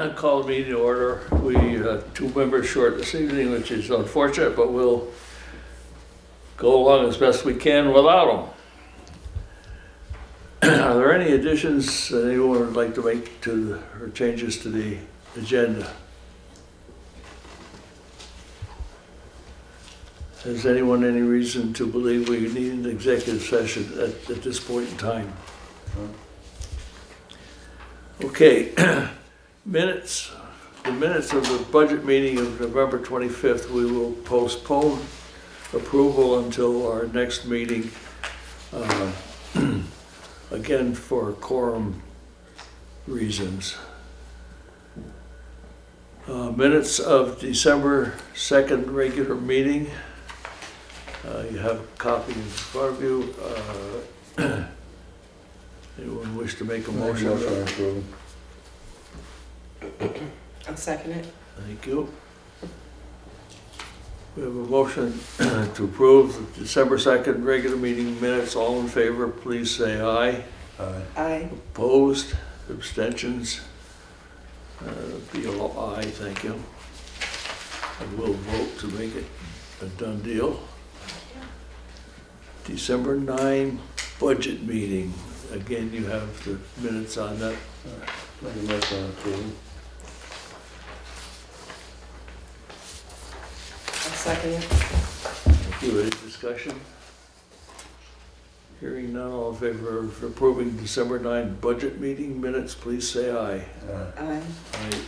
call the meeting to order. We have 2 members short this evening, which is unfortunate, but we'll go along as best we can without them. Are there any additions that anyone would like to make to, or changes to the agenda? Has anyone any reason to believe we need an executive session at this point in time? Okay, minutes. The minutes of the budget meeting of November 25th, we will postpone approval until our next meeting, again for quorum reasons. Minutes of December 2nd regular meeting. You have a copy in front of you. Anyone wish to make a motion? I'll second it. Thank you. We have a motion to approve the December 2nd regular meeting minutes. All in favor, please say aye. Aye. Aye. Opposed, abstentions? BLO aye, thank you. I will vote to make it a done deal. December 9 budget meeting. Again, you have the minutes on that. Make a motion to approve. I'll second it. Thank you. Any discussion? Hearing none, all in favor of approving December 9 budget meeting minutes, please say aye. Aye. Aye.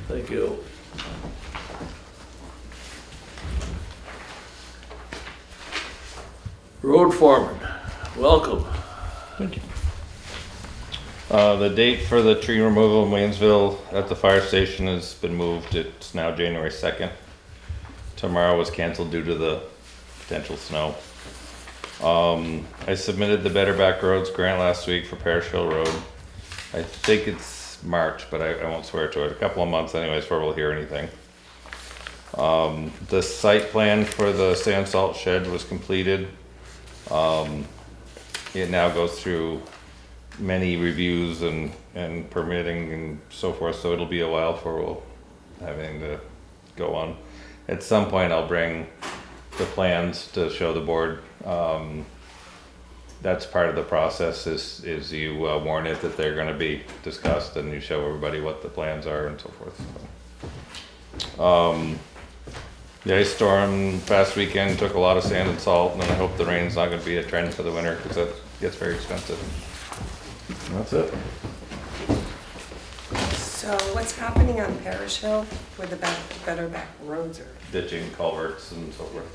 Thank you. Road foreman, welcome. Thank you. The date for the tree removal in Williamsville at the fire station has been moved. It's now January 2nd. Tomorrow was canceled due to the potential snow. I submitted the Better Back Roads grant last week for Parish Hill Road. I think it's March, but I won't swear to it. A couple of months anyways before we'll hear anything. The site plan for the sand salt shed was completed. It now goes through many reviews and permitting and so forth, so it'll be a while before we'll have anything to go on. At some point I'll bring the plans to show the board. That's part of the process is you warn it that they're going to be discussed and you show everybody what the plans are and so forth. So, the ice storm past weekend took a lot of sand and salt, and I hope the rain's not going to be a trend for the winter because that gets very expensive. And that's it. So what's happening on Parish Hill where the Better Back Roads are? Ditching, culverts, and so forth.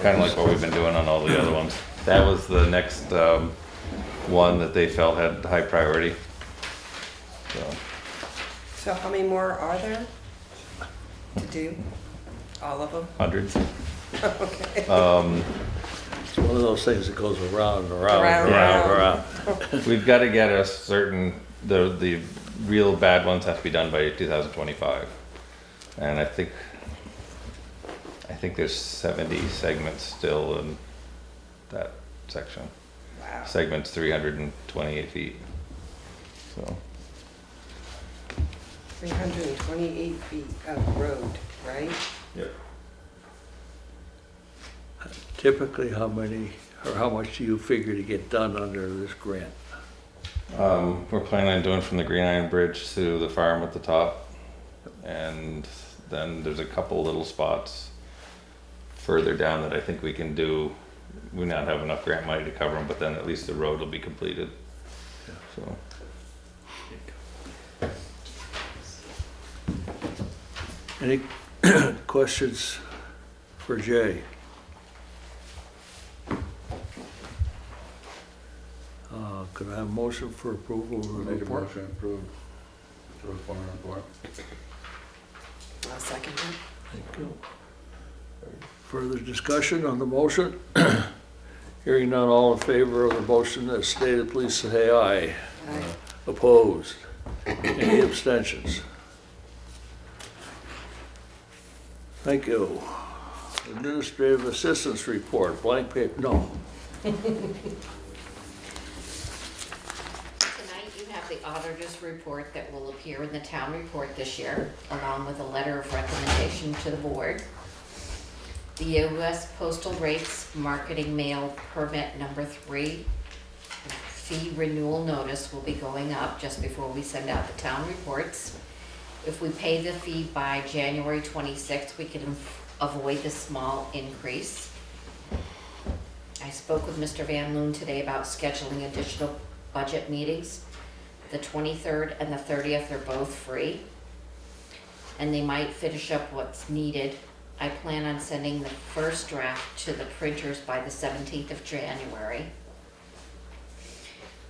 Kind of like what we've been doing on all the other ones. That was the next one that they felt had high priority. So how many more are there to do? All of them? Hundreds. Okay. It's one of those things that goes around and around Around and and around and around. We've got to get a certain, the real bad ones have to be done by 2025. And I think there's 70 segments still in that section. Wow. Segment's 328 feet. So 328 feet of road, right? yep. Typically, how many, or how much do you figure to get done under this grant? We're planning on doing from the Green Iron Bridge to the farm at the top, and then there's a couple little spots further down that I think we can do. We not have enough grant money to cover them, but then at least the road will be completed. So. Any questions for Jay? Could I have a motion for approval of the Make a report? motion to approve. Road foreman report. I'll second it. Thank you. Further discussion on the motion? Hearing none, all in favor of the motion as stated, please say aye. Aye. Opposed? Any abstentions? Thank you. Administrative assistance report, blank paper, no. Tonight you have the auditor's report that will appear in the town report this year, along with a letter of recommendation to the board. The U.S. Postal Rates Marketing Mail Permit Number 3 fee renewal notice will be going up just before we send out the town reports. If we pay the fee by January 26th, we can avoid the small increase. I spoke with Mr. Van Loon today about scheduling additional budget meetings. The 23rd and the 30th are both free, and they might finish up what's needed. I plan on sending the first draft to the printers by the 17th of January.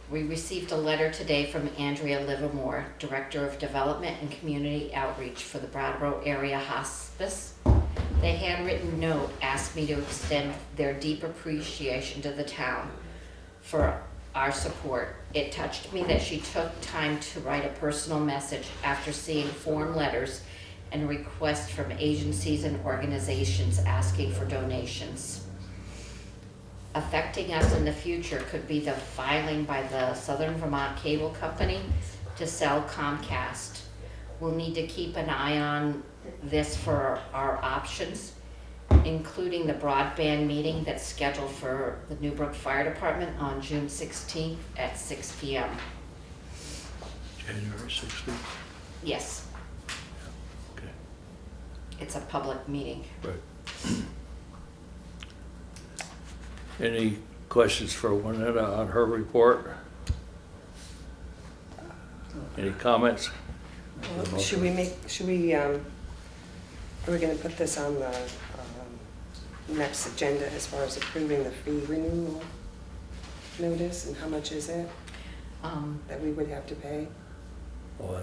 We received a letter today from Andrea Livermore, Director of Development and Community Outreach for the Brattleboro Area Hospice. The handwritten note asked me to extend their deep appreciation to the town for our support. It touched me that she took time to write a personal message after seeing form letters and requests from agencies and organizations asking for donations. Affecting us in the future could be the filing by the Southern Vermont Cable Company to sell Comcast. We'll need to keep an eye on this for our options, including the broadband meeting that's scheduled for the Newbrook Fire Department on June 16th at 6 p.m. January 16th? Yes, Okay, it's a public meeting. right. Any questions for Juanetta on her report? Any comments? Well, should we, are we gonna put this on the next agenda as far as approving the fee renewal notice, and how much is it that we would have to pay? Oh,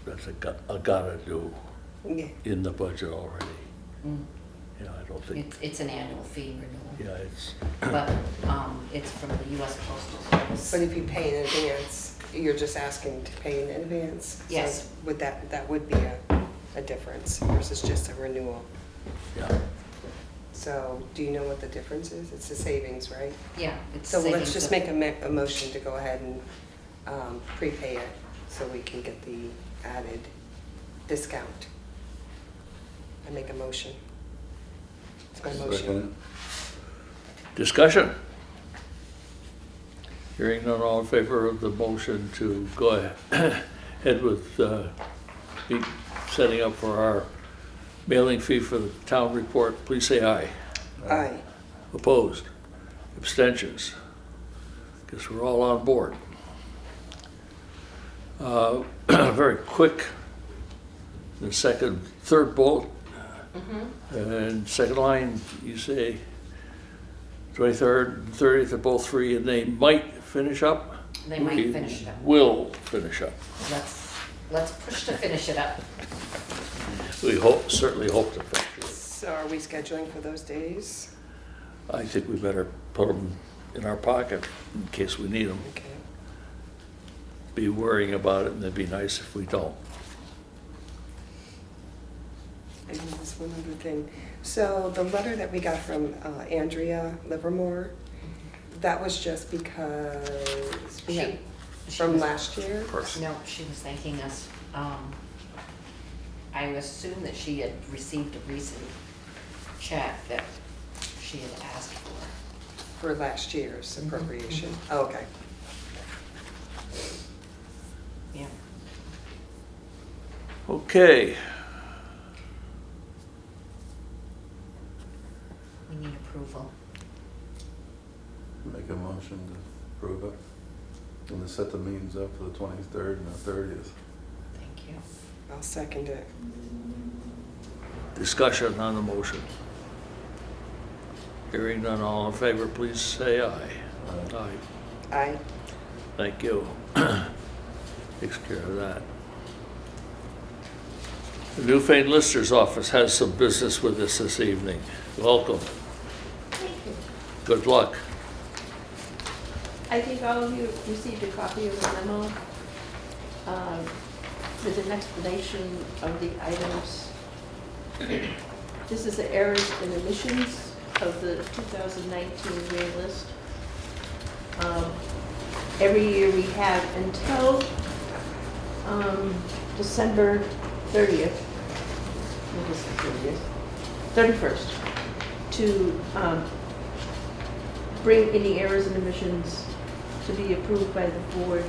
that's a gotta do Yeah. in the budget already. Mm. Yeah, I don't think, It's an annual fee renewal, yeah, it's, but it's from the U.S. Postal Service. But if you pay in advance, you're just asking to pay in advance? So Yes. would that would be a difference versus just a renewal. yeah. So do you know what the difference is? It's the savings, right? Yeah, it's So let's savings just of- make a motion to go ahead and prepay it so we can get the added discount. I make a motion. It's my motion. Second Discussion? Hearing none, all in favor of the motion to go ahead with setting up for our mailing fee for the town report, please say aye. Aye. Opposed? Abstentions? Guess we're all on board. Very quick, the third bullet, and second line, you say 23rd and 30th are both free, and they might finish up? They might finish it up. Will finish up. Let's push to finish it up. We certainly hope to finish it. So are we scheduling for those days? I think we better put them in our pocket in case we need them. Okay. Be worrying about it, and it'd be nice if we don't. And there's one other thing. So the letter that we got from Andrea Livermore, that was just because we had from last year? No, she was thanking us. I assume that she had received a recent check that she had asked for. For last year's appropriation? Oh, okay. Yeah. Okay, We need approval. Make a motion to approve it. And to set the meetings up for the 23rd and the 30th. Thank you. I'll second it. discussion on the motion. Hearing none, all in favor, please say aye. Aye. Aye. Thank you. Takes care of that. The Newfane Lister's office has some business with us this evening. Welcome. Good luck. I think all of you received a copy of the memo with an explanation of the items. This is the errors and omissions of the 2019 May list. every year we have until December 30th, what is the 30th? 31st, to bring any errors and omissions to be approved by the board.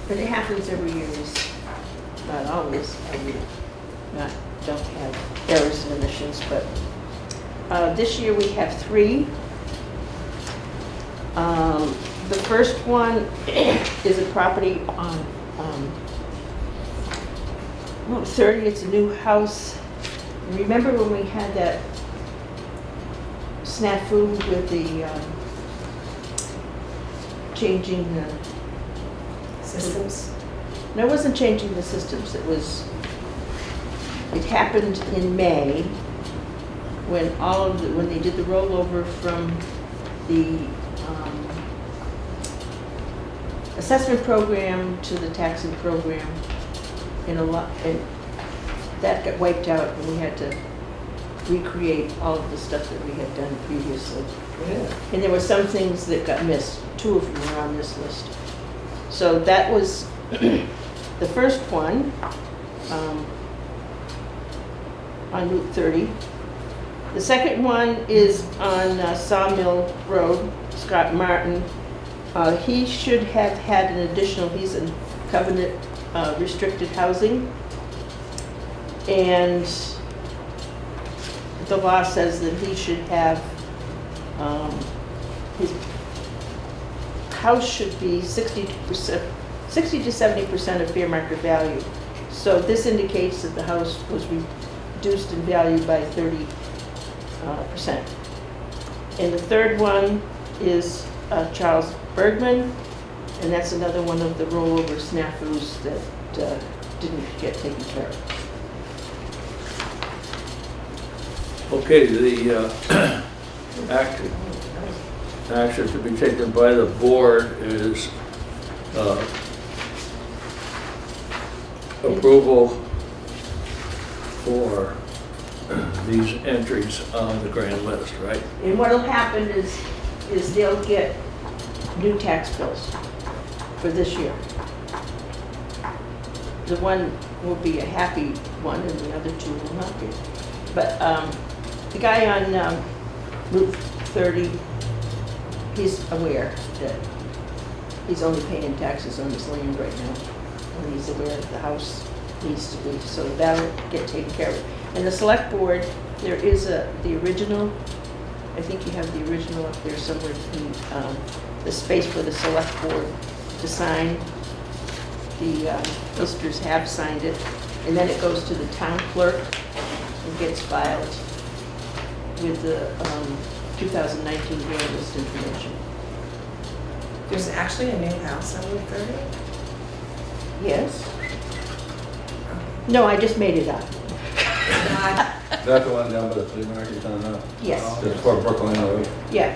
And it happens every year, it's not always, don't have errors and omissions, but this year we have 3. The first one is a property on Route 30. It's a new house. Remember when we had that snafu with the changing the Systems? No, it wasn't changing the systems. It happened in May when when they did the rollover from the assessment program to the taxing program, and that got wiped out, and we had to recreate all of the stuff that we had done previously. Yeah. And there were some things that got missed. 2 of them were on this list. So that was the first one on Route 30. The second one is on Sawmill Road, Scott Martin. He should have had an additional, he's in covenant restricted housing. And the law says that he should have, his house should be 60 to 70% of fair market value. So this indicates that the house was reduced in value by 30%. And the third one is Charles Bergman, and that's another one of the rollover snafus that didn't get taken care of. Okay, the action to be taken by the board is approval for these entries on the grand list, right? And what'll happen is they'll get new tax bills for this year. The one will be a happy one and the other 2 will not be. But the guy on Route 30, he's aware that he's only paying taxes on his land right now. And he's aware that the house needs to be, so that'll get taken care of. And the select board, there is the original, I think you have the original up there somewhere in the space for the select board to sign. The listers have signed it, and then it goes to the town clerk and gets filed with the 2019 grand list information. There's actually a new house on Route 30? Yes? No, I just made it up. God. Is that the one down by the flea market you're talking about? Yes, Just before Brooklyn Road? yeah.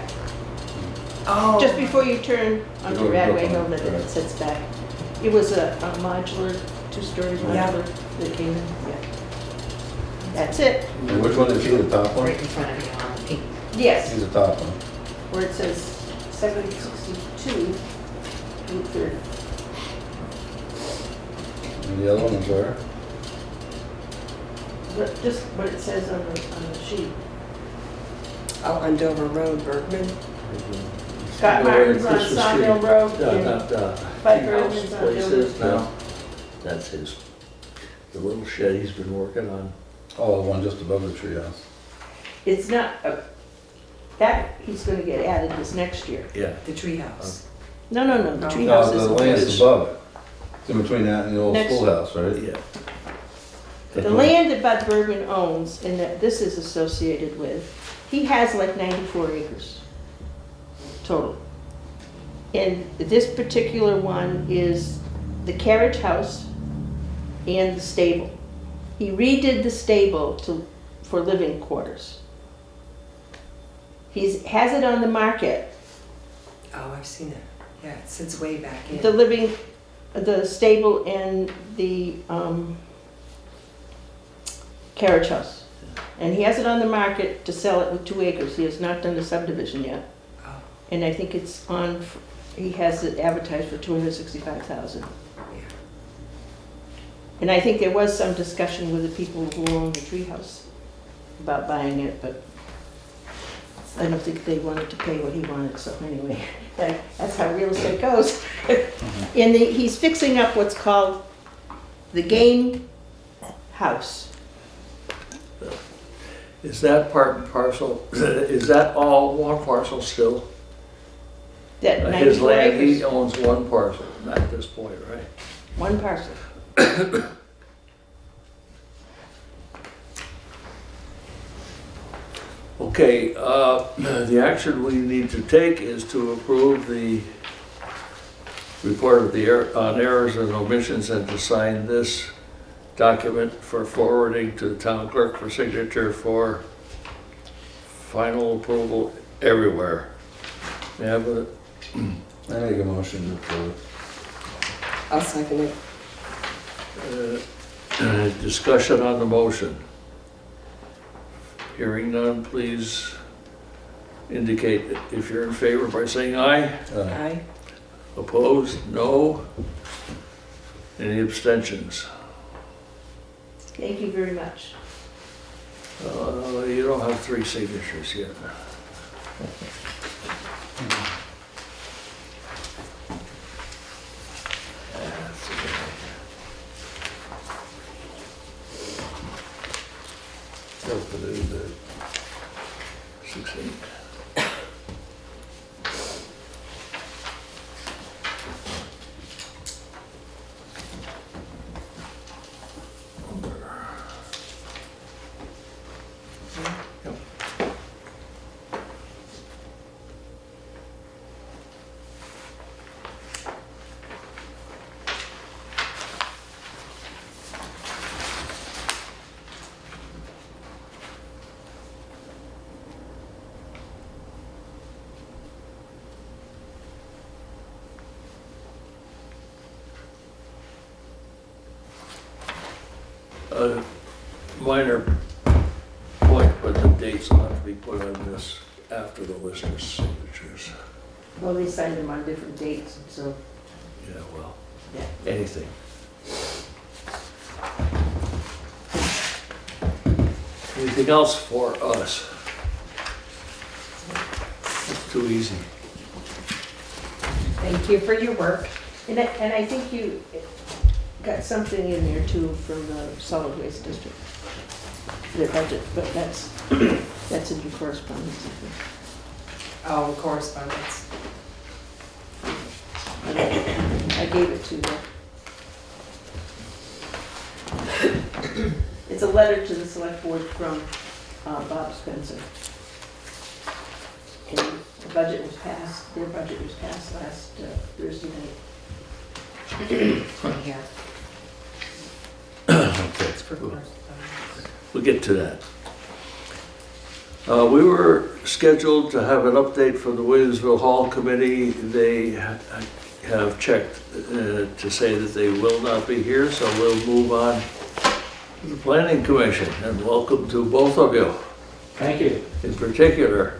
Oh. Just before you turn onto Go to Radway Hill, Brooklyn, that it right. sits back. It was a modular, 2-story Yeah. modular that came in, yeah. That's it. And which one is he, the top one? Right in front of you on the pink. Yes, He's the top one. where it says 762, Route 30. And the other one is where? Just what it says on the sheet. Oh, on Dover Road, Bergman? Scott Martin's on Christmas Sawmill Street. Road. No, and not Bud Tea Bergman's House on places, Dover. no. That's his, the little shed he's been working on. Oh, the one just above the treehouse. It's not, that he's gonna get added this next year. Yeah. The treehouse. No, the No. treehouse No, is. the land is above it. It's in between that and the old Next. schoolhouse, right? Yeah. The land that Bud Bergman owns and that this is associated with, he has like 94 acres total. And this particular one is the carriage house and the stable. He redid the stable for living quarters. He has it on the market, Oh, I've seen it. Yeah, it sits way back in. the stable and the carriage house. And he has it on the market to sell it with 2 acres. He has not done the subdivision yet. Oh. And I think it's on he has it advertised for $265,000. Yeah. And I think there was some discussion with the people who own the treehouse about buying it, but I don't think they wanted to pay what he wanted, so anyway, that's how real estate goes. And he's fixing up what's called the game house. Is that part and parcel, is that all one parcel still? That His 94 land, he acres, owns one parcel at this point, right? one parcel. Okay, the action we need to take is to approve the report of the on errors and omissions and to sign this document for forwarding to the town clerk for signature for final approval everywhere. May I have a I make a motion to approve. I'll second it. discussion on the motion? Hearing none, please indicate if you're in favor by saying aye. Aye. Opposed? No? Any abstentions? Thank you very much. You don't have 3 signatures yet. That's okay. That's what it is. 16. Yep. A minor point, but the dates will have to be put on this after the lister's signatures. Well, they signed them on different dates, so, Yeah, well, yeah. anything. Anything else for us? It's too easy. Thank you for your work. And I think you got something in there too from the solid waste district, their budget, but that's, that's in your correspondence, I think. Oh, correspondence. I gave it to you. It's a letter to the select board from Bob Spencer. And the budget was passed, their budget was passed last Thursday night. From here. It's for correspondence. We'll get to that. We were scheduled to have an update from the Williamsville Hall Committee. They have checked to say that they will not be here, so we'll move on to the Planning Commission. And welcome to both of you, Thank you. in particular,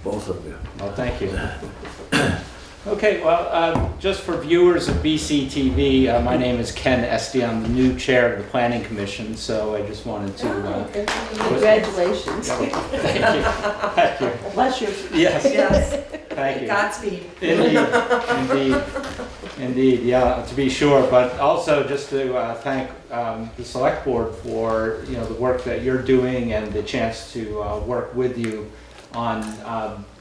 both of you. Well, thank you. Okay, well, just for viewers of BCTV, my name is Ken Esty. I'm the new chair of the Planning Commission, so I just wanted to... Congratulations. Thank you. Thank you. Bless you. Yes, Yes, thank you. Godspeed. Indeed, yeah, to be sure. But also just to thank the Select Board for, the work that you're doing and the chance to work with you on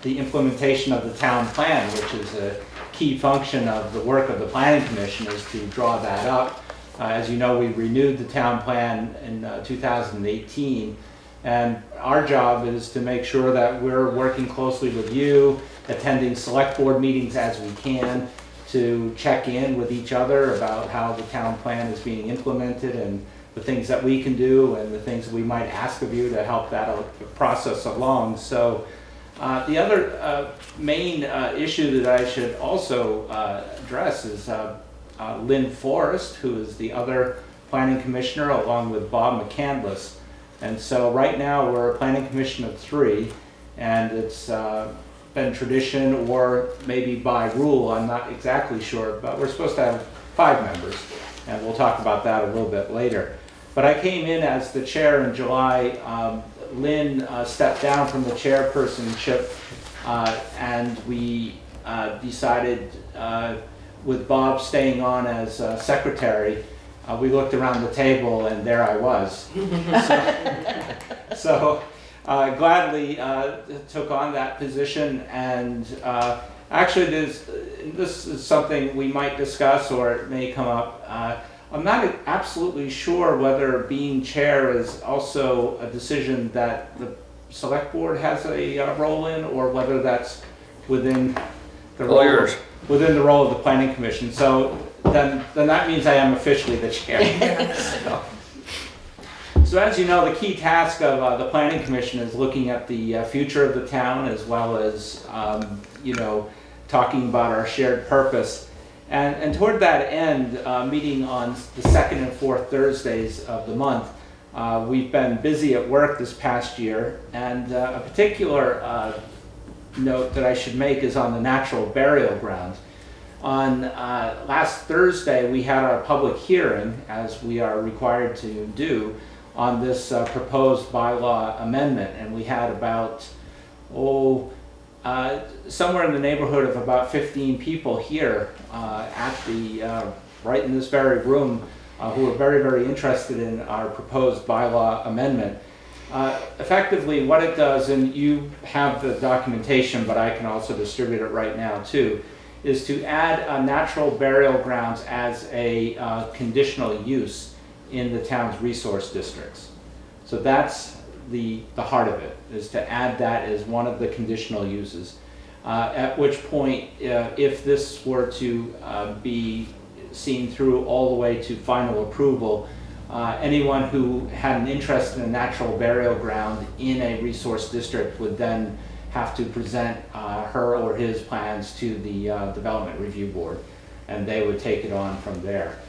the implementation of the town plan, which is a key function of the work of the Planning Commission, is to draw that up. As you know, we renewed the town plan in 2018, and our job is to make sure that we're working closely with you, attending select board meetings as we can, to check in with each other about how the town plan is being implemented and the things that we can do and the things that we might ask of you to help that process along. So the other main issue that I should also address is Lynn Forrest, who is the other planning commissioner, along with Bob McCandless. And so right now we're a planning commission of 3, and it's been tradition or maybe by rule, I'm not exactly sure, but we're supposed to have 5 members, and we'll talk about that a little bit later. But I came in as the chair in July. Lynn stepped down from the chairpersonship, and we decided, with Bob staying on as secretary, we looked around the table and there I was. So gladly took on that position, and actually this is something we might discuss or it may come up. I'm not absolutely sure whether being chair is also a decision that the select board has a role in, or whether that's within the All yours. within the role of the planning commission. So then that means I am officially the chair. So as you know, the key task of the planning commission is looking at the future of the town, as well as talking about our shared purpose. And toward that end, meeting on the 2nd and 4th Thursdays of the month, we've been busy at work this past year, and a particular note that I should make is on the natural burial grounds. On last Thursday, we had our public hearing, as we are required to do, on this proposed bylaw amendment, and we had about, somewhere in the neighborhood of about 15 people here at the right in this very room who are very, very interested in our proposed bylaw amendment. Effectively, what it does, and you have the documentation, but I can also distribute it right now too, is to add natural burial grounds as a conditional use in the town's resource districts. So that's the heart of it, is to add that as one of the conditional uses. At which point, if this were to be seen through all the way to final approval, anyone who had an interest in a natural burial ground in a resource district would then have to present her or his plans to the Development Review Board, and they would take it on from there.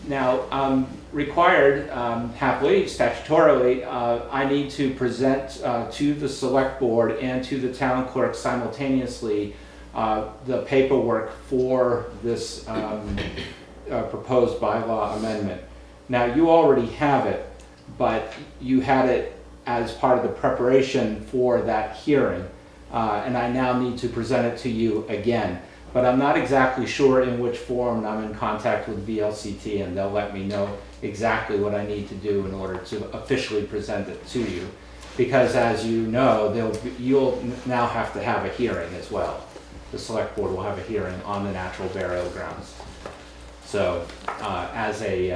Now, required, happily, statutorily, I need to present to the select board and to the town clerk simultaneously the paperwork for this proposed bylaw amendment. Now, you already have it, but you had it as part of the preparation for that hearing, and I now need to present it to you again. But I'm not exactly sure in which form, and I'm in contact with VLCT, and they'll let me know exactly what I need to do in order to officially present it to you. Because as you know, you'll now have to have a hearing as well. The select board will have a hearing on the natural burial grounds. So as a,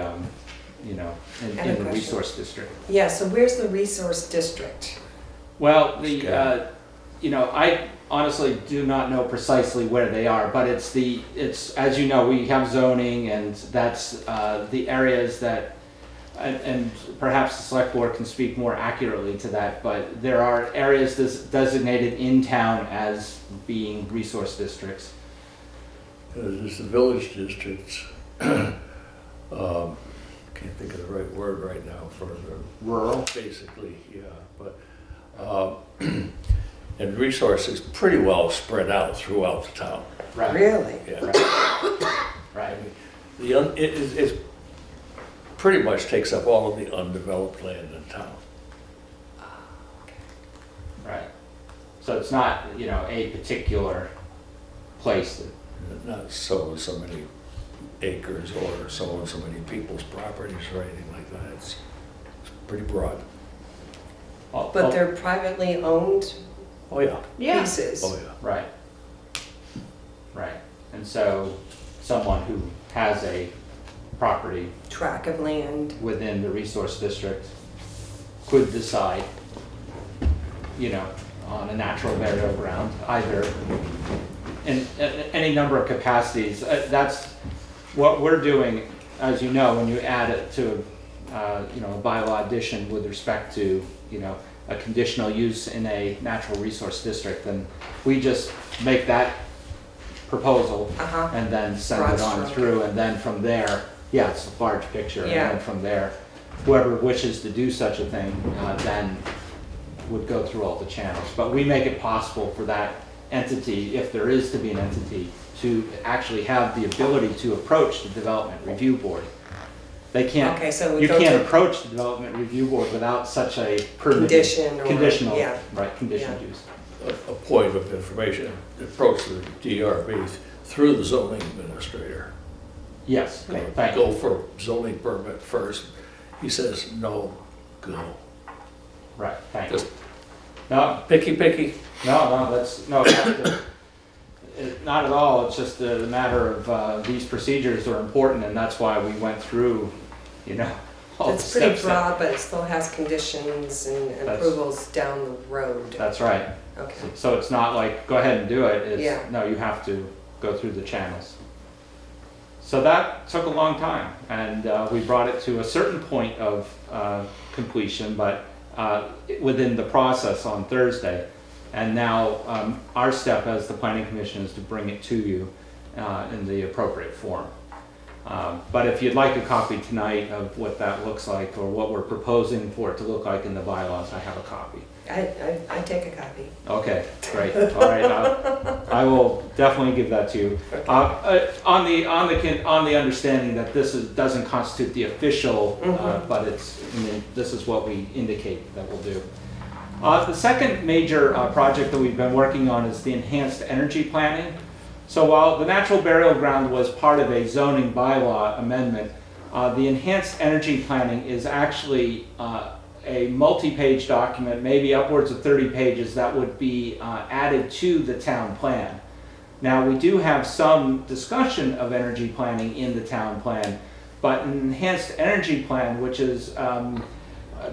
in the resource district. Yeah, so where's the resource district? Well, I honestly do not know precisely where they are, but it's as you know, we have zoning, and that's the areas that, and perhaps the select board can speak more accurately to that, but there are areas designated in town as being resource districts. There's the village districts. Can't think of the right word right now for the Rural? basically, yeah, but and resources pretty well spread out throughout the town. Right. Really? Yeah. Right. It pretty much takes up all of the undeveloped land in town. Right. So it's not, a particular place that. Not so many acres or so many people's properties or anything like that. It's pretty broad. But they're privately owned Oh, yeah. Yeah. pieces. Oh, yeah. Right. Right. And so someone who has a property Tract of land. within the resource district could decide, on a natural burial ground, either in any number of capacities. That's what we're doing, as you know, when you add it to, a bylaw addition with respect to, a conditional use in a natural resource district, then we just make that proposal and then send it on Broad through, and then from there, yeah, it's a large picture, and Yeah. then from there, whoever wishes to do such a thing, then would go through all the channels. But we make it possible for that entity, if there is to be an entity, to actually have the ability to approach the Development Review Board. They can't, Okay, so we you go can't to- approach the Development Review Board without such a permitted- Condition or- conditional, yeah. right, conditioned Yeah. use. A point of information, approach the DRB through the zoning administrator. Yes, Okay. thank you. Go for zoning permit first. He says, no, go. Right, thank you. Just No, picky. that's, no, not at all. It's just a matter of, these procedures are important, and that's why we went through, all the It's pretty steps that- broad, but it still has conditions and That's- approvals down the road. That's right. Okay. So it's not like, go ahead and do it. Yeah. It's, no, you have to go through the channels. So that took a long time, and we brought it to a certain point of completion, but within the process on Thursday. And now our step as the Planning Commission is to bring it to you in the appropriate form. But if you'd like a copy tonight of what that looks like, or what we're proposing for it to look like in the bylaws, I have a copy. I take a copy. Okay, great. All right, I will definitely give that to you. Okay. On the understanding that this doesn't constitute the official, but this is what we indicate that we'll do. The second major project that we've been working on is the enhanced energy planning. So while the natural burial ground was part of a zoning bylaw amendment, the enhanced energy planning is actually a multi-page document, maybe upwards of 30 pages, that would be added to the town plan. Now, we do have some discussion of energy planning in the town plan, but an enhanced energy plan, which has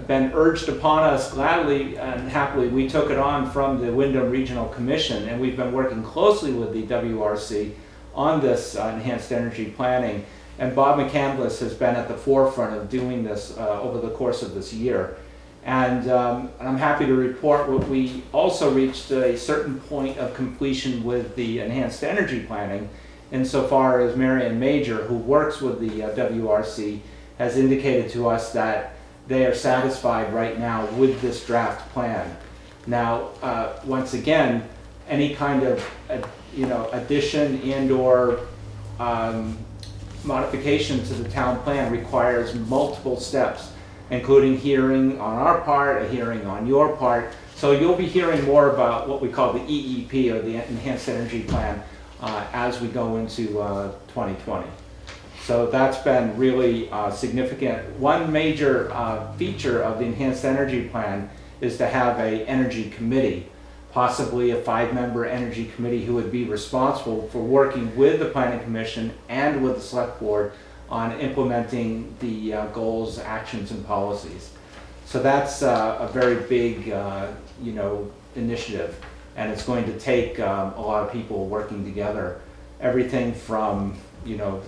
been urged upon us gladly and happily, we took it on from the Wyndham Regional Commission, and we've been working closely with the WRC on this enhanced energy planning. And Bob McCandless has been at the forefront of doing this over the course of this year. And I'm happy to report we also reached a certain point of completion with the enhanced energy planning, insofar as Marion Major, who works with the WRC, has indicated to us that they are satisfied right now with this draft plan. Now, once again, any kind of addition and/or modification to the town plan requires multiple steps, including hearing on our part, a hearing on your part. So you'll be hearing more about what we call the EEP, or the Enhanced Energy Plan, as we go into 2020. So that's been really significant. One major feature of the Enhanced Energy Plan is to have an energy committee, possibly a 5-member energy committee who would be responsible for working with the Planning Commission and with the Select Board on implementing the goals, actions, and policies. So that's a very big, initiative, and it's going to take a lot of people working together. Everything from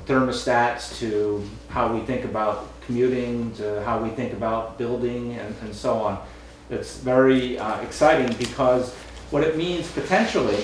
thermostats to how we think about commuting to how we think about building and so on. It's very exciting, because what it means potentially,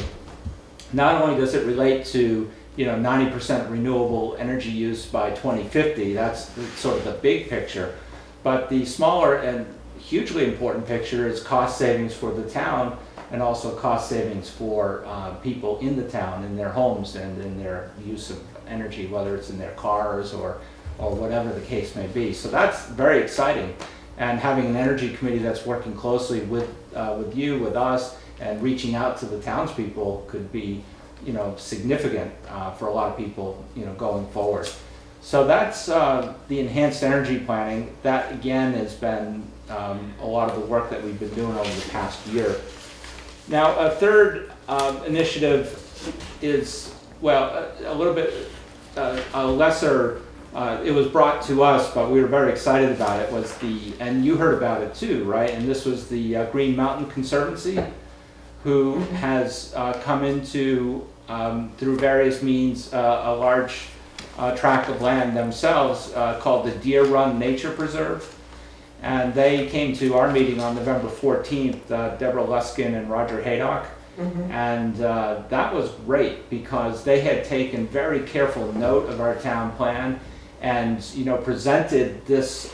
not only does it relate to 90% renewable energy use by 2050, that's sort of the big picture, but the smaller and hugely important picture is cost savings for the town, and also cost savings for people in the town, in their homes and in their use of energy, whether it's in their cars or whatever the case may be. So that's very exciting, and having an energy committee that's working closely with you, with us, and reaching out to the townspeople could be significant for a lot of people going forward. So that's the enhanced energy planning. That again has been a lot of the work that we've been doing over the past year. Now, a third initiative is, a little bit a lesser, it was brought to us, but we were very excited about it, was and you heard about it too, right? And this was the Green Mountain Conservancy, who has come into, through various means, a large tract of land themselves called the Deer Run Nature Preserve. And they came to our meeting on November 14th, Deborah Luskin and Roger Haydock. And that was great, because they had taken very careful note of our town plan and presented this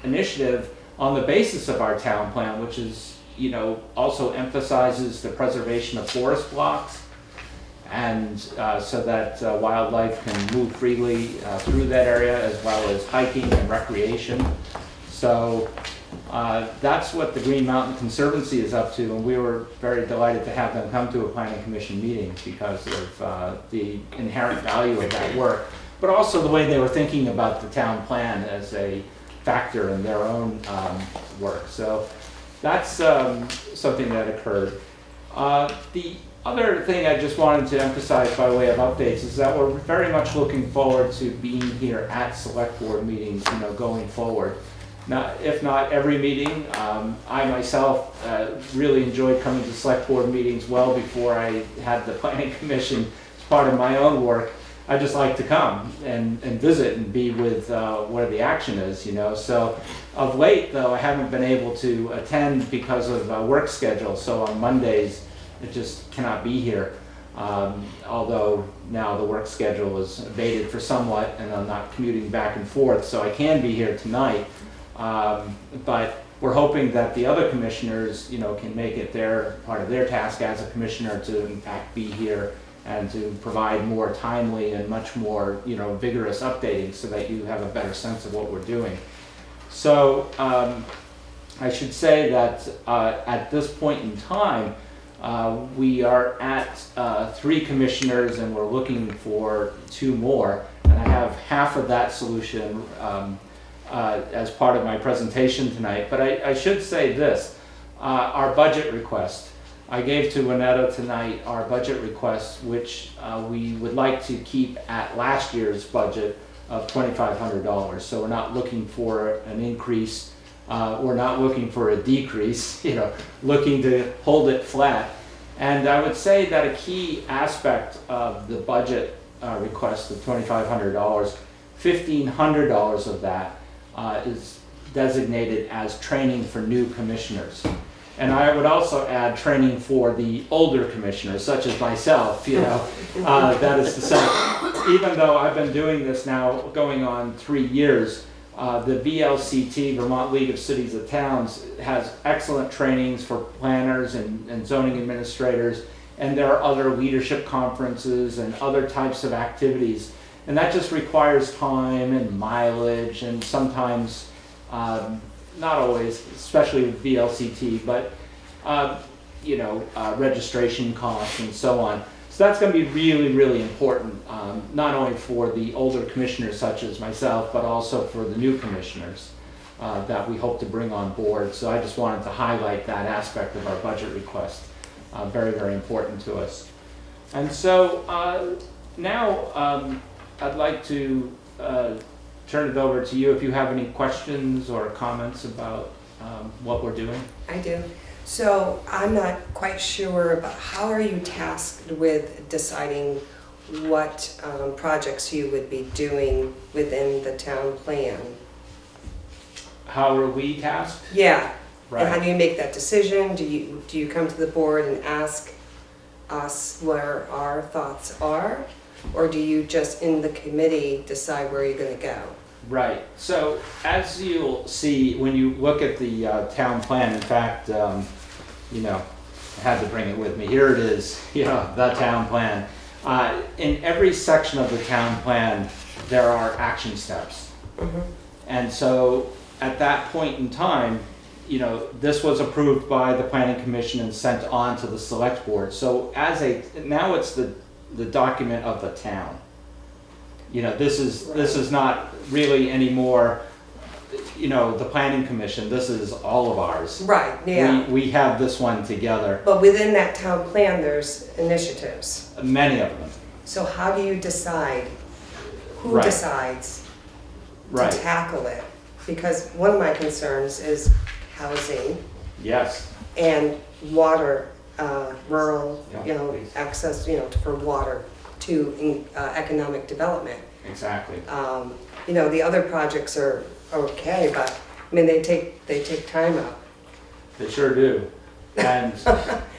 initiative on the basis of our town plan, which is, you know, also emphasizes the preservation of forest blocks, and so that wildlife can move freely through that area, as well as hiking and recreation. So that's what the Green Mountain Conservancy is up to, and we were very delighted to have them come to a planning commission meeting because of the inherent value of that work, but also the way they were thinking about the town plan as a factor in their own work. So that's something that occurred. The other thing I just wanted to emphasize by way of updates is that we're very much looking forward to being here at select board meetings, you know, going forward. Now, if not every meeting, I myself really enjoyed coming to select board meetings well before I had the planning commission as part of my own work. I just like to come and visit and be with where the action is, you know. So of late, though, I haven't been able to attend because of work schedule. So on Mondays, it just cannot be here. Although now the work schedule is abated for somewhat and I'm not commuting back and forth, so I can be here tonight. But we're hoping that the other commissioners, you know, can make it part of their task as a commissioner to in fact be here and to provide more timely and much more, you know, vigorous updating so that you have a better sense of what we're doing. So I should say that at this point in time, we are at 3 commissioners and we're looking for 2 more. And I have half of that solution as part of my presentation tonight. But I should say this, our budget request. I gave to Annetta tonight our budget request, which we would like to keep at last year's budget of $2,500. So we're not looking for an increase. We're not looking for a decrease, you know, looking to hold it flat. And I would say that a key aspect of the budget request of $2,500, $1,500 of that is designated as training for new commissioners. And I would also add training for the older commissioners, such as myself, you know. That is to say, even though I've been doing this now going on 3 years, the VLCT, Vermont League of Cities and Towns, has excellent trainings for planners and zoning administrators, and there are other leadership conferences and other types of activities. And that just requires time and mileage, and sometimes, not always, especially with VLCT, but you know, registration costs and so on. So that's going to be really, really important, not only for the older commissioners such as myself, but also for the new commissioners that we hope to bring on board. So I just wanted to highlight that aspect of our budget request. Very, very important to us. And so now I'd like to turn it over to you if you have any questions or comments about what we're doing. I do. So I'm not quite sure, but how are you tasked with deciding what projects you would be doing within the town plan? How are we tasked? Yeah. Right. And how do you make that decision? Do you come to the board and ask us where our thoughts are? Or do you just in the committee decide where you're going to go? Right. So as you'll see when you look at the town plan, in fact, you know, I had to bring it with me. Here it is, you know, the town plan. In every section of the town plan, there are action steps. Mm-hmm. And so at that point in time, you know, this was approved by the planning commission and sent on to the select board. So now it's the document of the town. You know, this is not really anymore, you know, the planning commission. This is all of ours. Right, yeah. We have this one together. But within that town plan, there's initiatives. Many of them. So how do you decide? Who Right. decides Right. to tackle it? Because one of my concerns is housing Yes. and water, rural, Yeah, you know, please. access, you know, for water to economic development. Exactly. You know, the other projects are okay, but I mean, they take time up. They sure do. And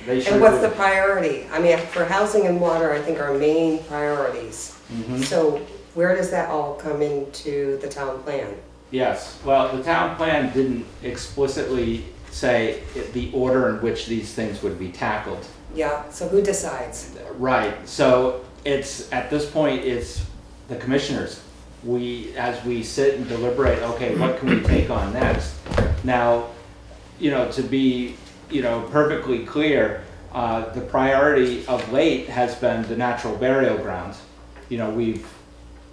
they sure And what's do. the priority? I mean, for housing and water, I think are main priorities. Mhm. So where does that all come into the town plan? Yes, well, the town plan didn't explicitly say the order in which these things would be tackled. Yeah, so who decides? Right, so it's, at this point, it's the commissioners. As we sit and deliberate, okay, what can we take on next? Now, to be, perfectly clear, the priority of late has been the natural burial grounds. We've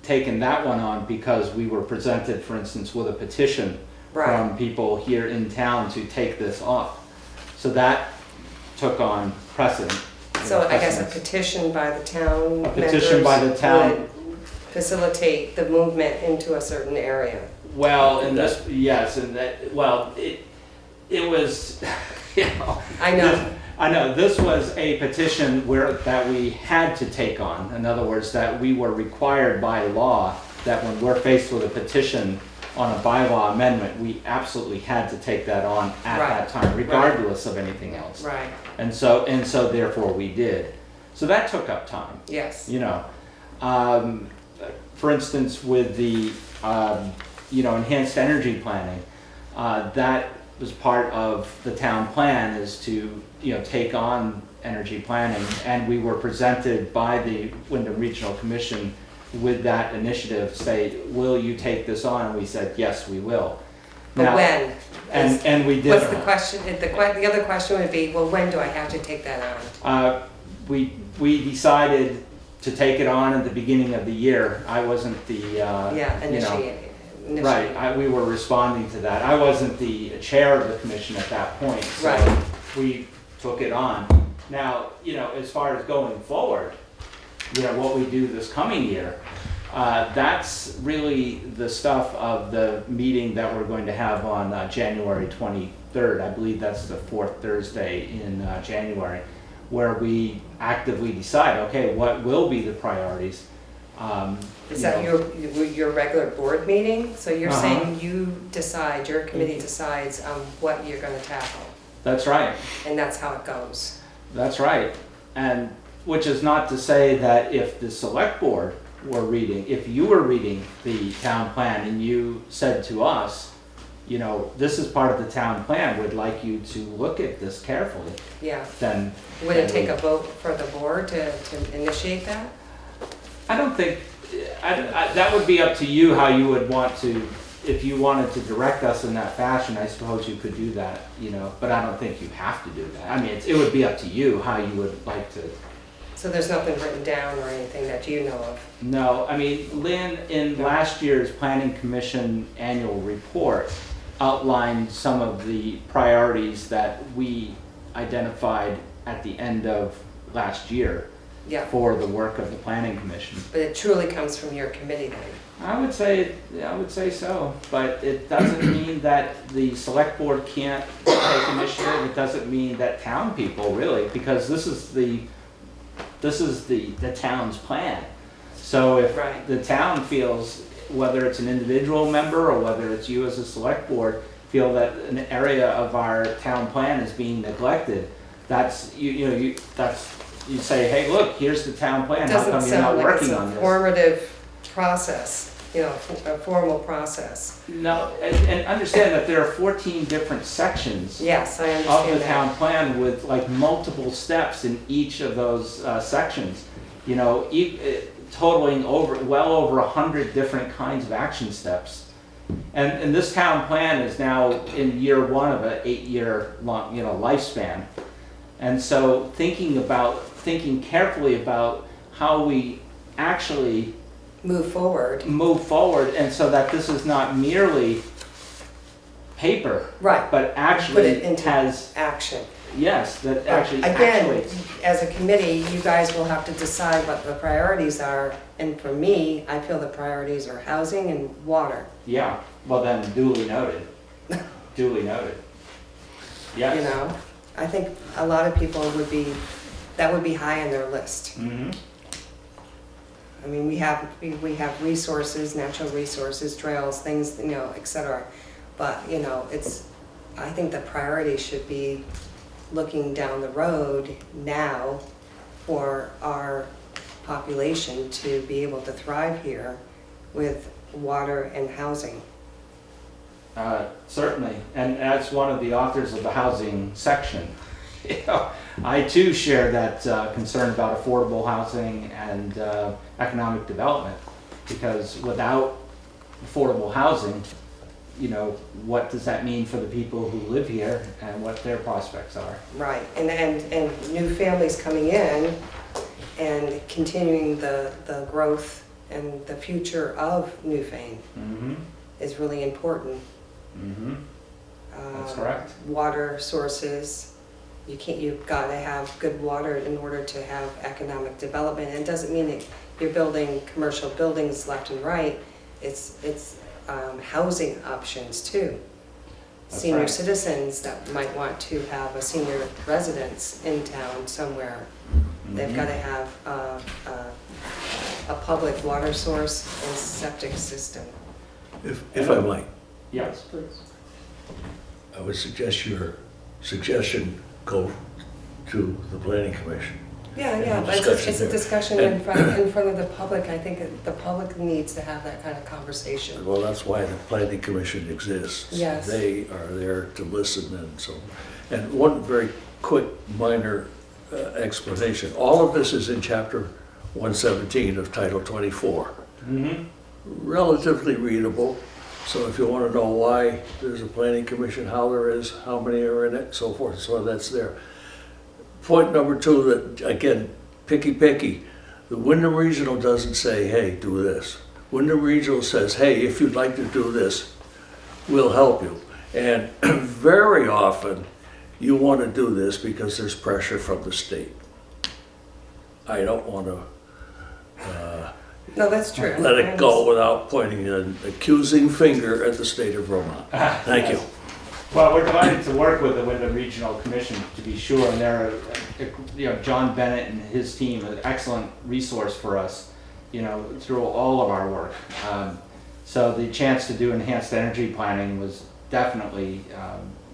taken that one on because we were presented, for instance, with a petition from people here in town to take this off. So that took on precedent. So I guess a petition by the town A petition by the town. would facilitate the movement into a certain area. Well, and this, yes, and that, well, it was, I know. I know, this was a petition that we had to take on. In other words, that we were required by law that when we're faced with a petition on a bylaw amendment, we absolutely had to take that on at that time, regardless of anything else. Right, And so therefore we did. So that took up time. yes. For instance, with the, enhanced energy planning, that was part of the town plan, is to, take on energy planning. And we were presented by the Wyndham Regional Commission with that initiative, say, will you take this on? And we said, yes, we will. But Now, when? and we did. What's the question? The other question would be, well, when do I have to take that on? We decided to take it on at the beginning of the year. I wasn't the, Initiate. right, we were responding to that. I wasn't the chair of the commission at that point, so Right. we took it on. Now, as far as going forward, what we do this coming year, that's really the stuff of the meeting that we're going to have on January 23rd. I believe that's the fourth Thursday in January, where we actively decide, okay, what will be the priorities? Is that your regular board meeting? So you're Uh-huh. saying you decide, your committee decides what you're gonna tackle, That's right. and that's how it goes? That's right. And which is not to say that if the select board were reading, if you were reading the town plan and you said to us, this is part of the town plan, we'd like you to look at this carefully, Yeah. then. Would it take a vote for the board to initiate that? I don't think, that would be up to you how you would want to, if you wanted to direct us in that fashion, I suppose you could do that, but I don't think you have to do that. I mean, it would be up to you how you would like to. So there's nothing written down or anything that you know of? No, I mean, Lynn, in last year's Planning Commission annual report, outlined some of the priorities that we identified at the end of last year Yeah, for the work of the Planning Commission. but it truly comes from your committee then? I would say so, but it doesn't mean that the select board can't take initiative. It doesn't mean that town people really, because this is the town's plan. So if Right. the town feels, whether it's an individual member or whether it's you as a select board, feel that an area of our town plan is being neglected, that's, you say, hey, look, here's the town plan, how Doesn't come you're not sound like it's working a on this? formative process, a formal process. No, and understand that there are 14 different sections Yes, I of the understand that. town plan with like multiple steps in each of those sections. Totaling well over 100 different kinds of action steps. And this town plan is now in year one of an 8-year long, lifespan. And so thinking carefully about how we actually Move forward. and so that this is not merely paper, Right, but put actually it into has, action. yes, that actually Again, actuates. as a committee, you guys will have to decide what the priorities are. And for me, I feel the priorities are housing and water. Yeah, well then duly noted. Duly noted. Yes. I think a lot of people that would be high on their list. Mm-hmm. I mean, we have resources, natural resources, trails, things, et cetera. But, I think the priority should be looking down the road now for our population to be able to thrive here with water and housing. Certainly, and as one of the authors of the housing section, you know, I too share that concern about affordable housing and economic development, because without affordable housing, you know, what does that mean for the people who live here and what their prospects are? Right, and new families coming in and continuing the growth and the future of Newfane Mm-hmm. is really important. Mm-hmm. That's correct. Water sources, you've got to have good water in order to have economic development. And it doesn't mean that you're building commercial buildings left and right. It's housing options too. That's Senior right. citizens that might want to have a senior residence in town somewhere. They've got to have a public water source and septic system. If I might, Yes, please. I would suggest your suggestion go to the planning commission. Yeah, but Discussion it's a there. discussion And- in front of the public. I think that the public needs to have that kind of conversation. Well, that's why the planning commission exists. Yes. They are there to listen and so, and one very quick minor explanation. All of this is in chapter 117 of Title 24. Mm-hmm. Relatively readable, so if you want to know why there's a planning commission, how there is, how many are in it, so forth, so that's there. Point number two, that again, picky, the Wyndham Regional doesn't say, hey, do this. Wyndham Regional says, hey, if you'd like to do this, we'll help you. And very often, you want to do this because there's pressure from the state. I don't want to No, that's true. let it go without pointing an accusing finger at the state of Vermont. Thank you. Well, we're delighted to work with the Wyndham Regional Commission, to be sure, and they're, you know, John Bennett and his team, an excellent resource for us, you know, through all of our work. So the chance to do enhanced energy planning was definitely,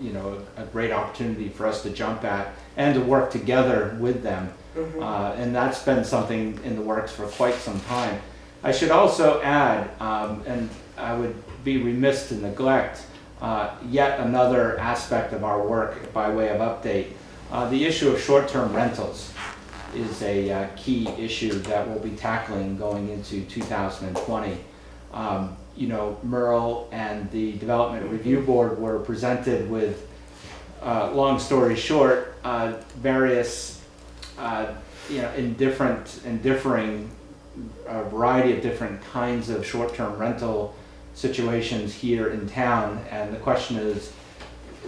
you know, a great opportunity for us to jump at and to work together with them. And that's been something in the works for quite some time. I should also add, and I would be remiss to neglect, yet another aspect of our work by way of update. The issue of short-term rentals is a key issue that we'll be tackling going into 2020. You know, Merle and the Development Review Board were presented with, long story short, various, you know, in differing a variety of different kinds of short-term rental situations here in town, and the question is,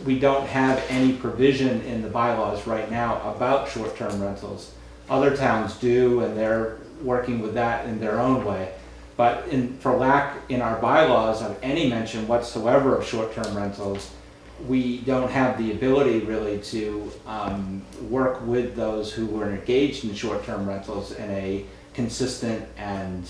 we don't have any provision in the bylaws right now about short-term rentals. Other towns do, and they're working with that in their own way. But for lack in our bylaws of any mention whatsoever of short-term rentals, we don't have the ability really to work with those who are engaged in short-term rentals in a consistent and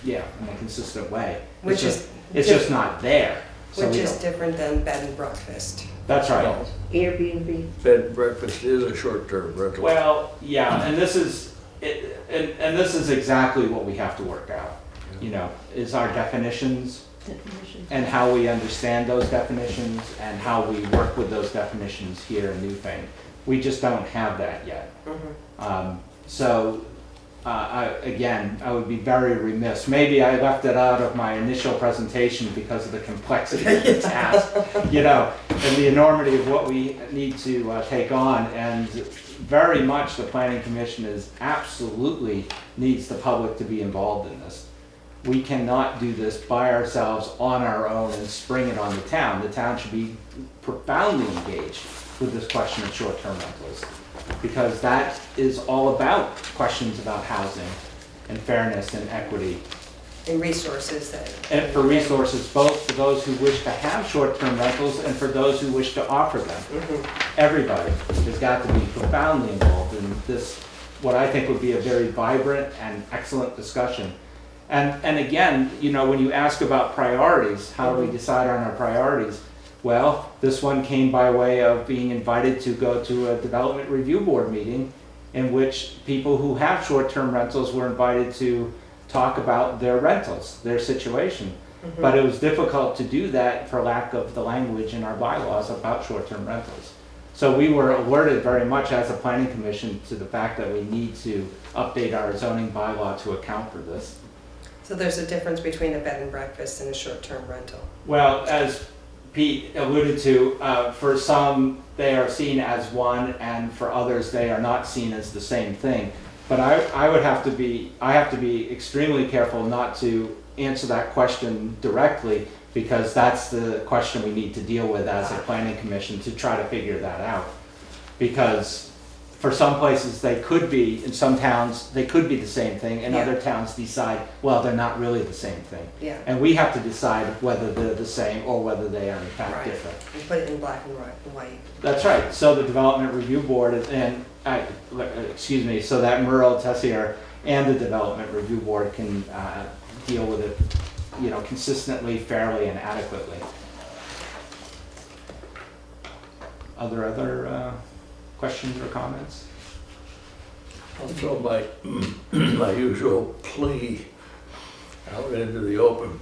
in a consistent way. Which It's just not there. So Which we is don't- different than bed and breakfast. That's right. Airbnb. Bed and breakfast is a short-term rental. Well, yeah, and this is this is exactly what we have to work out. You know, is our definitions Definitions. and how we understand those definitions and how we work with those definitions here in Newfane. We just don't have that yet. So I would be very remiss. Maybe I left it out of my initial presentation because of the complexity of the task, you know, and the enormity of what we need to take on. And very much the Planning Commission is absolutely needs the public to be involved in this. We cannot do this by ourselves on our own and spring it on the town. The town should be profoundly engaged with this question of short-term rentals, because that is all about questions about housing and fairness and equity. And resources that. And for resources, both for those who wish to have short-term rentals and for those who wish to offer them. Everybody has got to be profoundly involved in this, what I think would be a very vibrant and excellent discussion. And again, you know, when you ask about priorities, how do we decide on our priorities? Well, this one came by way of being invited to go to a Development Review Board meeting in which people who have short-term rentals were invited to talk about their rentals, their situation. But it was difficult to do that for lack of the language in our bylaws about short-term rentals. So we were alerted very much as a planning commission to the fact that we need to update our zoning bylaw to account for this. So there's a difference between a bed and breakfast and a short-term rental. Well, as Pete alluded to, for some, they are seen as one, and for others, they are not seen as the same thing. But I have to be extremely careful not to answer that question directly, because that's the question we need to deal with as a planning commission to try to figure that out. Because for some places, they could be, in some towns, they could be the same thing, and Yeah. other towns decide, well, they're not really the same thing. Yeah. And we have to decide whether they're the same or whether they are in fact Right. different. And put it in black and white. That's right. So the Development Review Board so that Merle Tessier and the Development Review Board can deal with it, consistently, fairly, and adequately. Other questions or comments? I'll throw my usual plea out into the open.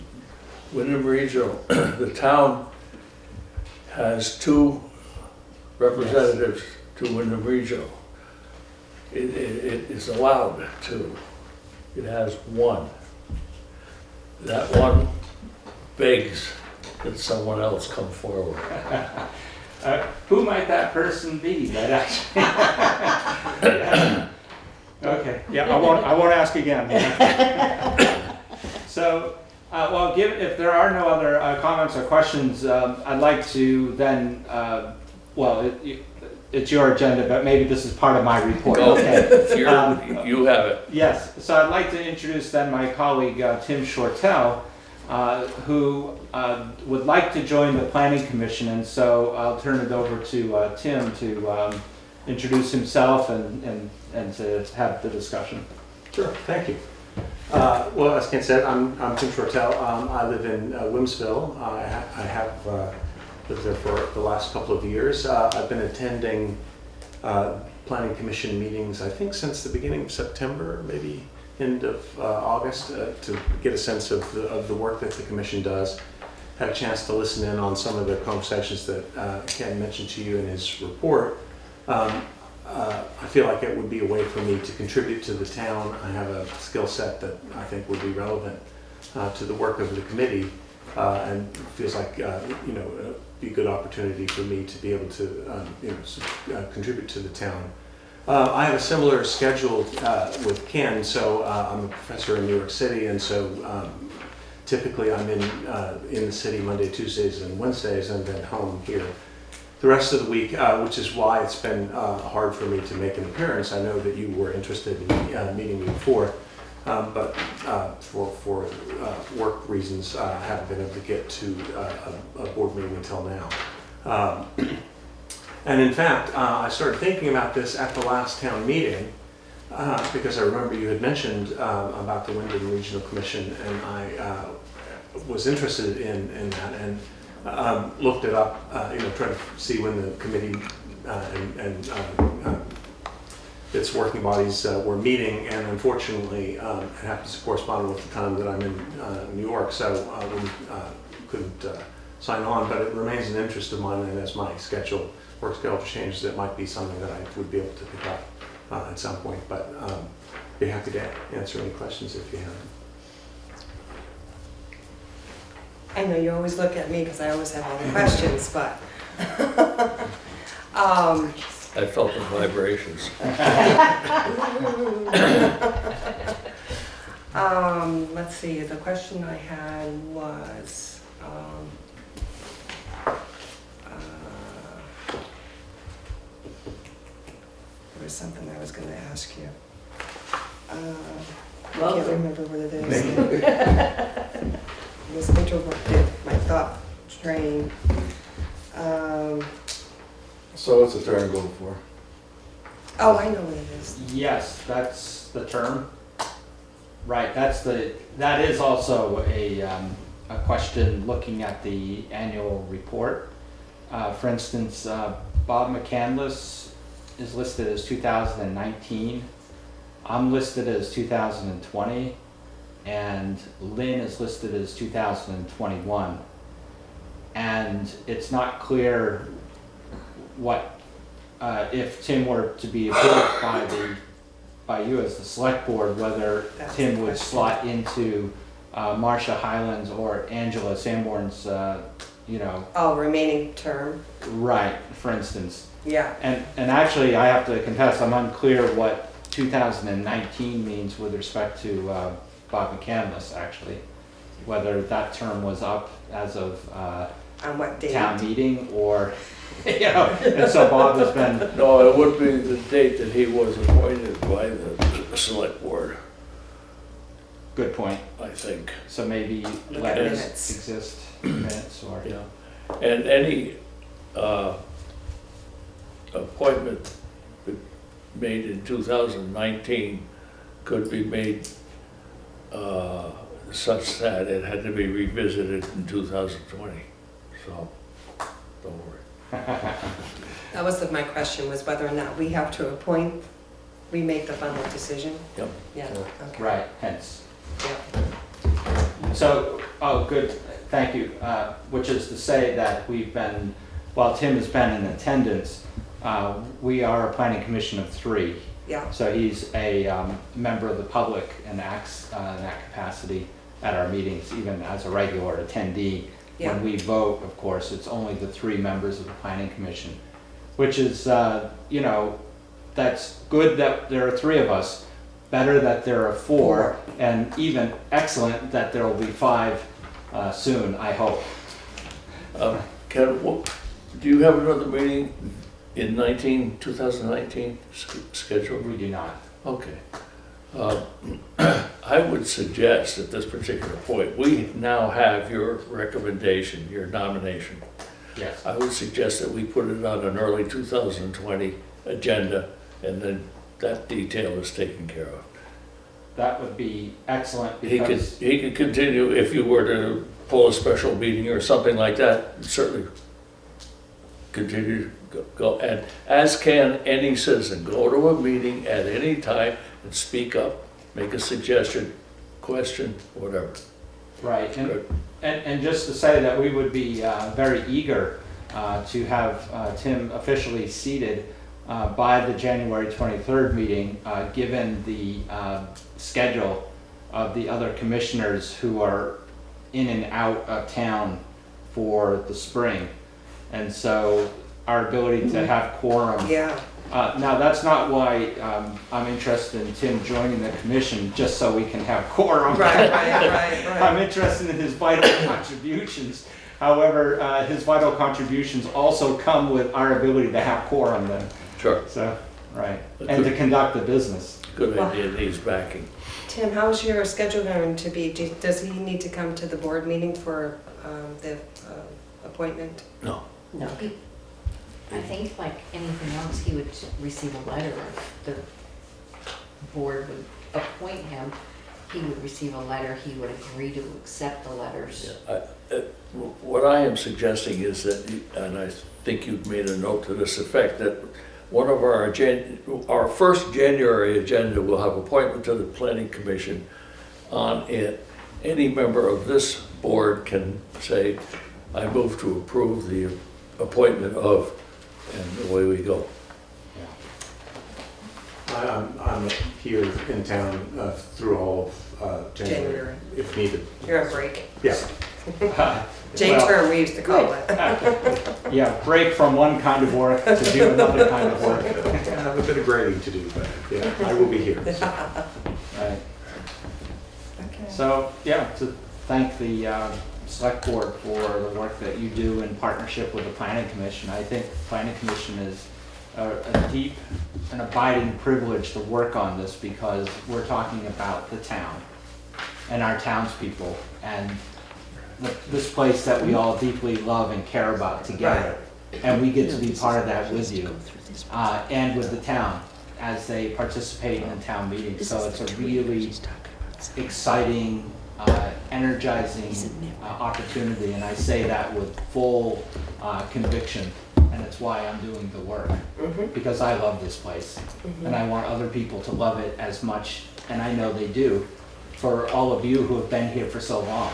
Wyndham Regional, the town has 2 representatives to Wyndham Regional. It is allowed to. It has 1. That one begs that someone else come forward. Who might that person be? That actually. Okay. Yeah, I won't ask again. So, if there are no other comments or questions, I'd like to then. It's your agenda, but maybe this is part of my report. Okay. You have it. Yes. So I'd like to introduce then my colleague Tim Shortell, who would like to join the Planning Commission, and so I'll turn it over to Tim to introduce himself and to have the discussion. Sure, thank you. Well, as Ken said, I'm Tim Shortell. I live in Williamsville. I have lived there for the last couple of years. I've been attending Planning Commission meetings, I think since the beginning of September, maybe end of August, to get a sense of the work that the Commission does. Had a chance to listen in on some of the conversations that Ken mentioned to you in his report. I feel like it would be a way for me to contribute to the town. I have a skill set that I think would be relevant to the work of the committee, and it feels like be a good opportunity for me to be able to contribute to the town. I have a similar schedule with Ken, so I'm a professor in New York City, and so typically I'm in the city Monday, Tuesdays, and Wednesdays, and then home here the rest of the week, which is why it's been hard for me to make an appearance. I know that you were interested in meeting me before, but for work reasons, I haven't been able to get to a board meeting until now. And in fact, I started thinking about this at the last town meeting, because I remember you had mentioned about the Wyndham Regional Commission, and I was interested in that, and looked it up, tried to see when the committee and its working bodies were meeting, and unfortunately it happens to correspond with the time that I'm in New York, so I couldn't sign on, but it remains an interest of mine, and as my work schedule changes, it might be something that I would be able to pick up at some point, but be happy to answer any questions if you have them. I know you always look at me because I always have all the questions, but I felt the vibrations. let's see, the question I had was, there was something I was going to ask you. I can't remember what it is. It was interrupted, my thought train. So what's the term going for? Oh, I know what it is. Yes, that's the term. Right, that is also a question looking at the annual report. For instance, Bob McCandless is listed as 2019. I'm listed as 2020. and Lynn is listed as 2021. And it's not clear what, if Tim were to be approved by you as the select board, whether That's Tim the would question. slot into Marcia Highlands or Angela Sanborn's, Oh, remaining term, right, for instance. yeah. And actually, I have to confess, I'm unclear what 2019 means with respect to Bob and Cannabis, actually. Whether that term was up as of On what date? town meeting or, and so Bob has been, No, it would be the date that he was appointed by the select board, good point. I think. So maybe Look at letters minutes. exist, minutes or. Yeah. And any appointment made in 2019 could be made such that it had to be revisited in 2020. So, don't worry. That was my question, was whether or not we have to appoint, we make the final decision? Yep. Yeah, okay. Right, hence. Yeah. So, oh, good, thank you. Which is to say that we've been, while Tim has been in attendance, we are a planning commission of 3. Yeah, So he's a member of the public and acts in that capacity at our meetings, even as a regular attendee. Yeah. When we vote, of course, it's only the 3 members of the planning commission, which is, that's good that there are 3 of us, better that there are 4, and even excellent that there will be 5 soon, I hope. Ken, do you have another meeting in 2019 scheduled? We do not. Okay. I would suggest at this particular point, we now have your recommendation, your nomination. Yes. I would suggest that we put it on an early 2020 agenda, and then that detail is taken care of. That would be excellent He because. could continue, if you were to pull a special meeting or something like that, certainly continue to go, and as can any citizen, go to a meeting at any time and speak up, make a suggestion, question, whatever. Right, Good. and just to say that we would be very eager to have Tim officially seated by the January 23rd meeting, given the schedule of the other commissioners who are in and out of town for the spring. And so our ability to have quorum. yeah, Now, that's not why I'm interested in Tim joining the commission, just so we can have quorum. right. I'm interested in his vital contributions. However, his vital contributions also come with our ability to have quorum then. Sure, So, right, and to conduct the business. good Well- idea, needs backing. Tim, how's your schedule going to be? Does he need to come to the board meeting for the appointment? No, No, I think like anything else, he would receive a letter if the board would appoint him. He would receive a letter, he would agree to accept the letters. yeah, what I am suggesting is that, and I think you've made a note to this effect, that one of our first January agenda will have appointment to the planning commission on it. Any member of this board can say, I move to approve the appointment of, and away we go. I'm here in town through all of January, January. if needed. You're on break. Yeah. J-term, we used to call it. Yeah, break from one kind of work to do another kind of work. I have a bit of grading to do, but yeah, I will be here. Right. Okay. So, yeah, to thank the select board for the work that you do in partnership with the planning commission. I think the planning commission is a deep and abiding privilege to work on this because we're talking about the town and our townspeople and this place that we all deeply love and care about together. And we get to be part of that with you and with the town as they participate in the town meetings. So it's a really exciting, energizing opportunity, and I say that with full conviction, and it's why I'm doing the work, because I love this place, and I want other people to love it as much, and I know they do, for all of you who have been here for so long.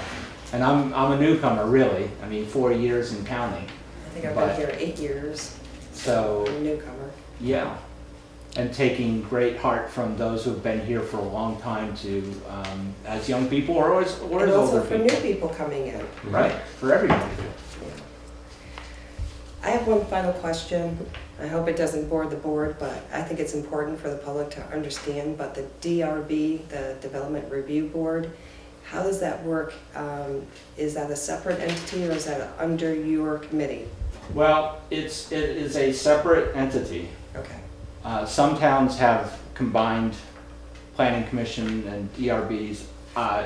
And I'm a newcomer, really. I mean, 4 years and counting. I think I've But- been here 8 years. So, I'm a newcomer. yeah. And taking great heart from those who've been here for a long time to, as young people or as And older also for new people. people coming in. Right, for everybody. I have one final question. I hope it doesn't bore the board, but I think it's important for the public to understand. But the DRB, the Development Review Board, how does that work? Is that a separate entity or is that under your committee? Well, it is a separate entity. Okay. Some towns have combined planning commission and DRBs.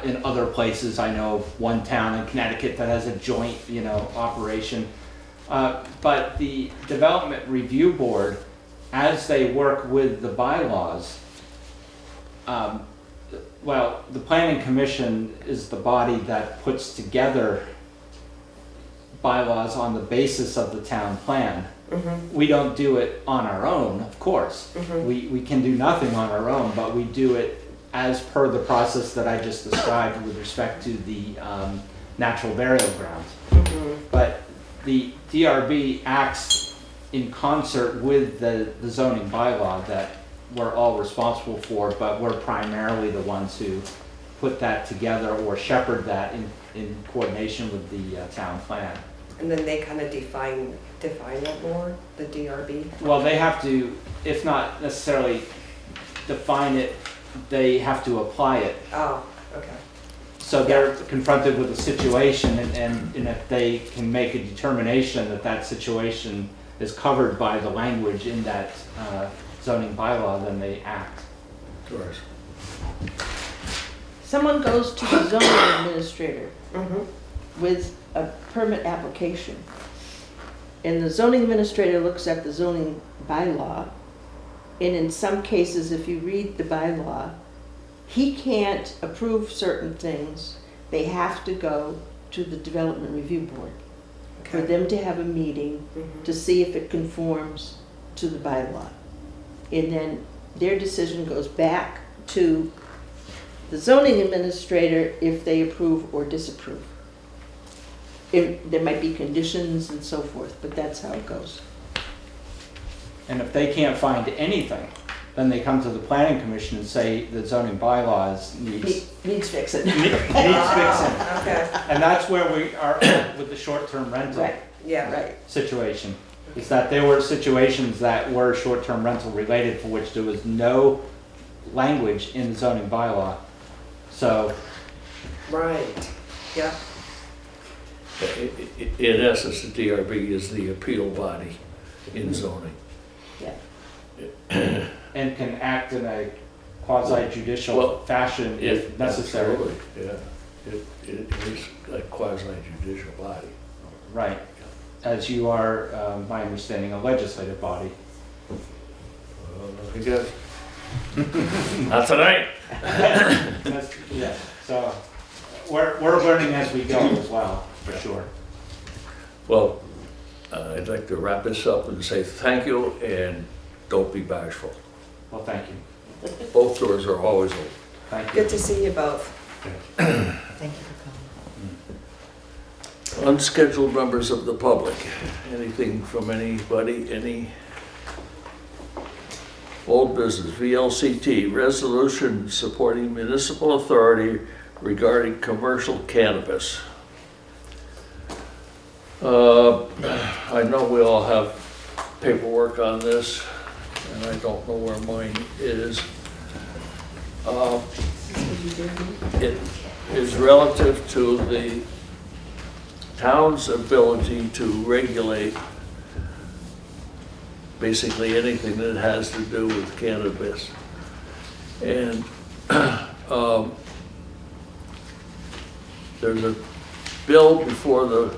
In other places, I know of one town in Connecticut that has a joint, operation. But the Development Review Board, as they work with the bylaws, the Planning Commission is the body that puts together bylaws on the basis of the town plan. Mm-hmm. We don't do it on our own, of course. Mhm. We can do nothing on our own, but we do it as per the process that I just described with respect to the natural burial grounds. Mm-hmm. But the DRB acts in concert with the zoning bylaw that we're all responsible for, but we're primarily the ones who put that together or shepherd that in coordination with the town plan. And then they kind of define it more, the DRB? Well, they have to, if not necessarily define it, they have to apply it. Oh, okay. So they're confronted with a situation, and if they can make a determination that that situation is covered by the language in that zoning bylaw, then they act. Of course. Someone goes to the zoning administrator Mm-hmm. with a permit application, and the zoning administrator looks at the zoning bylaw, and in some cases, if you read the bylaw, he can't approve certain things. They have to go to the Development Review Board for Okay. them to have a meeting Mhm. to see if it conforms to the bylaw. And then their decision goes back to the zoning administrator if they approve or disapprove. There might be conditions and so forth, but that's how it goes. And if they can't find anything, then they come to the planning commission and say the zoning bylaws needs Needs fixing. fixing. Ah, okay, And that's where we are at with the short-term rental Right, yeah. right. situation. Is that there were situations that were short-term rental related for which there was no language in the zoning bylaw. So, Right, yeah. In essence, the DRB is the appeal body in zoning. Yeah. and can act in a quasi-judicial Well, fashion if necessary. Absolutely, yeah. It is a quasi judicial body. Right. As you are, my understanding, a legislative body. I guess. Not tonight. Yeah, so we're learning as we go as well, for sure. Well, I'd like to wrap this up and say thank you and don't be bashful. Well, thank you. Both doors are always open. Thank you. Good to see you both. Thank you for coming. Unscheduled members of the public. Anything from anybody, any old business? VLCT, resolution supporting municipal authority regarding commercial cannabis. I know we all have paperwork on this, and I don't know where mine is. It is relative to the town's ability to regulate basically anything that has to do with cannabis. And there's a bill before the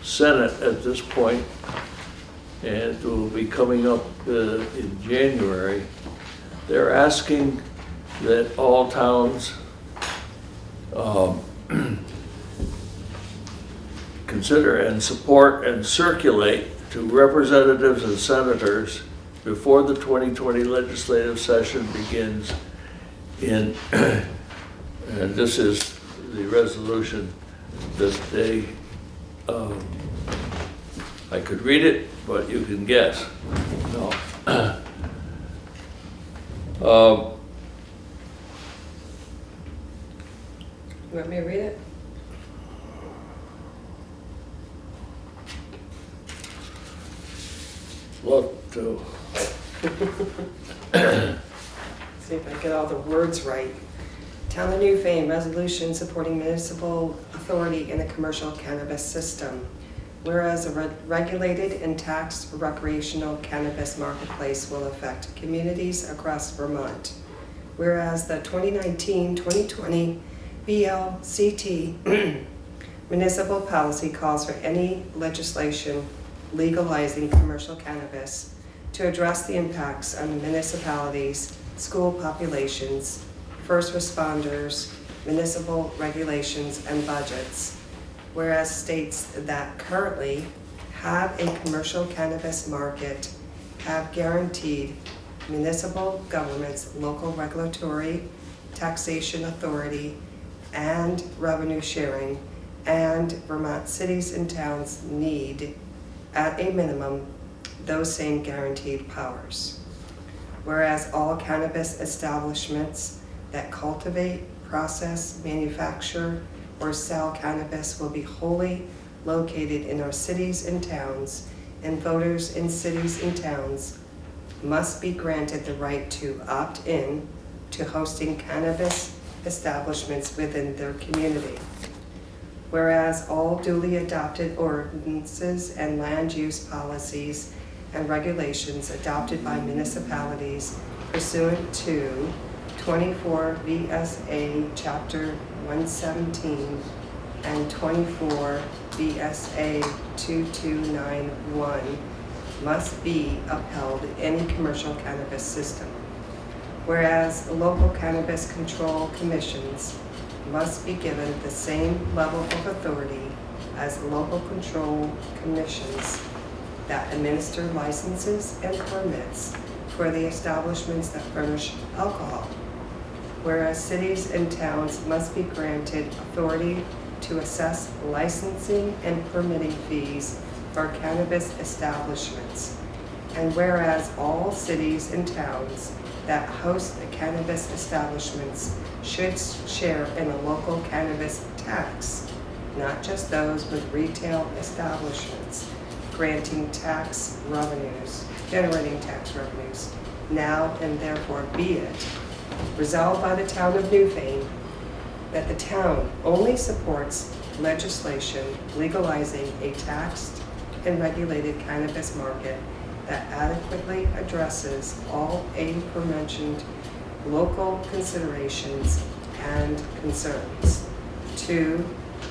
Senate at this point, and it will be coming up in January. They're asking that all towns consider and support and circulate to representatives and senators before the 2020 legislative session begins in And this is the resolution that they, I could read it, but you can guess. No. You want me to read it? Love to. See if I get all the words right. Town of Newfane, resolution supporting municipal authority in the commercial cannabis system. Whereas a regulated and taxed recreational cannabis marketplace will affect communities across Vermont. Whereas the 2019-2020 VLCT municipal policy calls for any legislation legalizing commercial cannabis to address the impacts on municipalities, school populations, first responders, municipal regulations, and budgets. Whereas states that currently have a commercial cannabis market have guaranteed municipal governments, local regulatory, taxation authority, and revenue sharing, and Vermont cities and towns need, at a minimum, those same guaranteed powers. Whereas all cannabis establishments that cultivate, process, manufacture, or sell cannabis will be wholly located in our cities and towns, and voters in cities and towns must be granted the right to opt in to hosting cannabis establishments within their community. Whereas all duly adopted ordinances and land use policies and regulations adopted by municipalities pursuant to 24 VSA Chapter 117 and 24 VSA 2291 must be upheld in any commercial cannabis system. Whereas local cannabis control commissions must be given the same level of authority as local control commissions that administer licenses and permits for the establishments that furnish alcohol. Whereas cities and towns must be granted authority to assess licensing and permitting fees for cannabis establishments. And whereas all cities and towns that host the cannabis establishments should share in a local cannabis tax, not just those with retail establishments, generating tax revenues. Now and therefore be it resolved by the town of Newfane that the town only supports legislation legalizing a taxed and regulated cannabis market that adequately addresses all aforementioned local considerations and concerns. 2,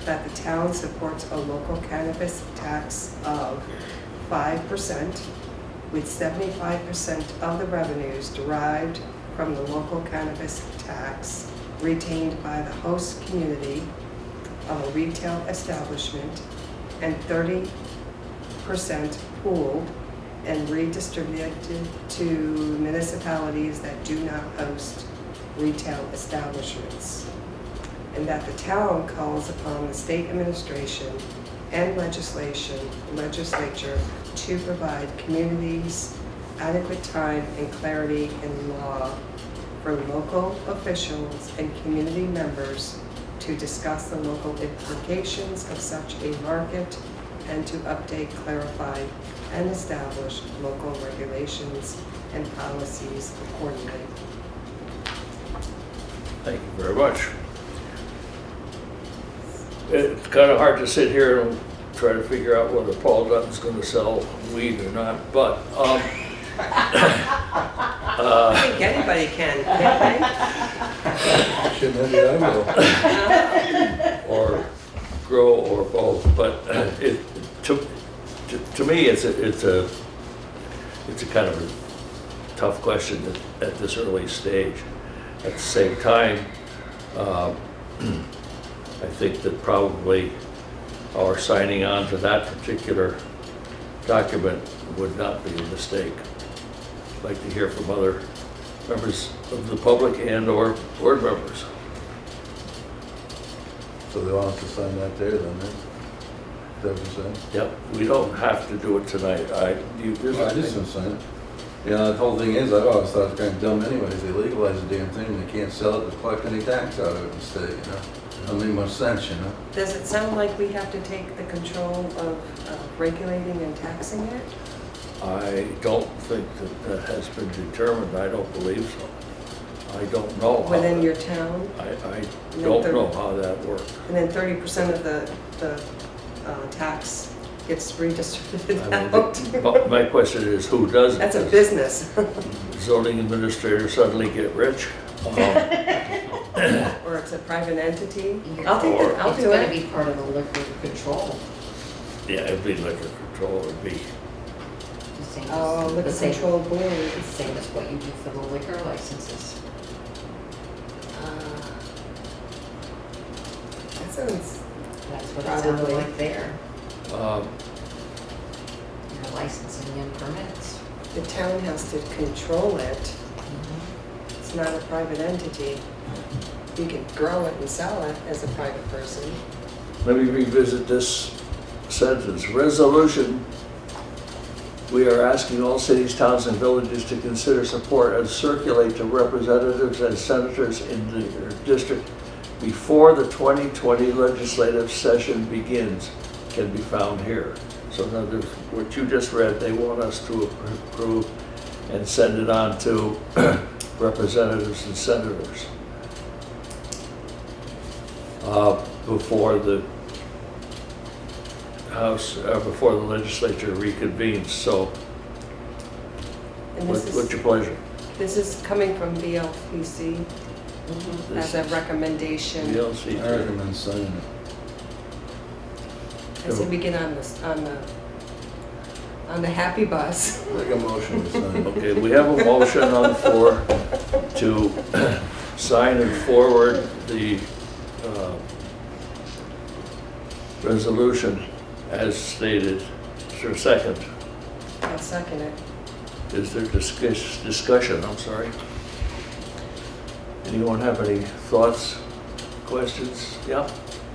that the town supports a local cannabis tax of 5%, with 75% of the revenues derived from the local cannabis tax retained by the host community of a retail establishment, and 30% pooled and redistributed to municipalities that do not host retail establishments. And that the town calls upon the state administration and legislature to provide communities adequate time and clarity in law for local officials and community members to discuss the local implications of such a market and to update, clarify, and establish local regulations and policies accordingly. Thank you very much. It's kind of hard to sit here and try to figure out whether Paul Dutton's going to sell weed or not, but I think anybody can, can't Shouldn't have the or grow or both. But to me, it's a kind of a tough question at this early stage. At the same time, I think that probably our signing on to that particular document would not be a mistake. I'd like to hear from other members of the public and or board members. So they want us to sign that there then, right? Is that what you're saying? Yep, we don't have to do it tonight. You Well, I just don't sign it. You know, the whole thing is, I've always thought it's kind of dumb anyways. They legalize the damn thing and they can't sell it to collect any tax out of it in the state, you know? Doesn't make much sense, you know? Does it sound like we have to take the control of regulating and taxing it? I don't think that has been determined. I don't believe so. I don't know. Within your town? I don't know how that works. And then 30% of the tax gets redistributed I mean, out? but my question is, who does it? That's a business. Zoning administrator suddenly get rich? Or it's a private entity? You're- I'll take it, I'll It's do gonna it. be part of the liquor control. Yeah, it'd be liquor control, it'd be, The same as- Oh, the liquor same- control board. The same as what you do for the liquor licenses. That sounds, That's what it sounded Probably. like there. um, Your licensing and permits. the town has to control it. It's not a private entity. You can grow it and sell it as a private person. let me revisit this sentence. Resolution, we are asking all cities, towns, and villages to consider, support, and circulate to representatives and senators in their district before the 2020 legislative session begins, can be found here. So in other words, what you just read, they want us to approve and send it on to representatives and senators before the House, before the legislature reconvenes. So And what's this your pleasure? is coming from VLCT as a recommendation. I VLCT. recommend signing it. I say we get on this, on the happy bus. Make a motion to sign it. Okay, we have a motion on the floor to sign and forward the resolution as stated. Is there a second? I'll second it. Is there discussion? I'm sorry. Anyone have any thoughts, questions? Yeah?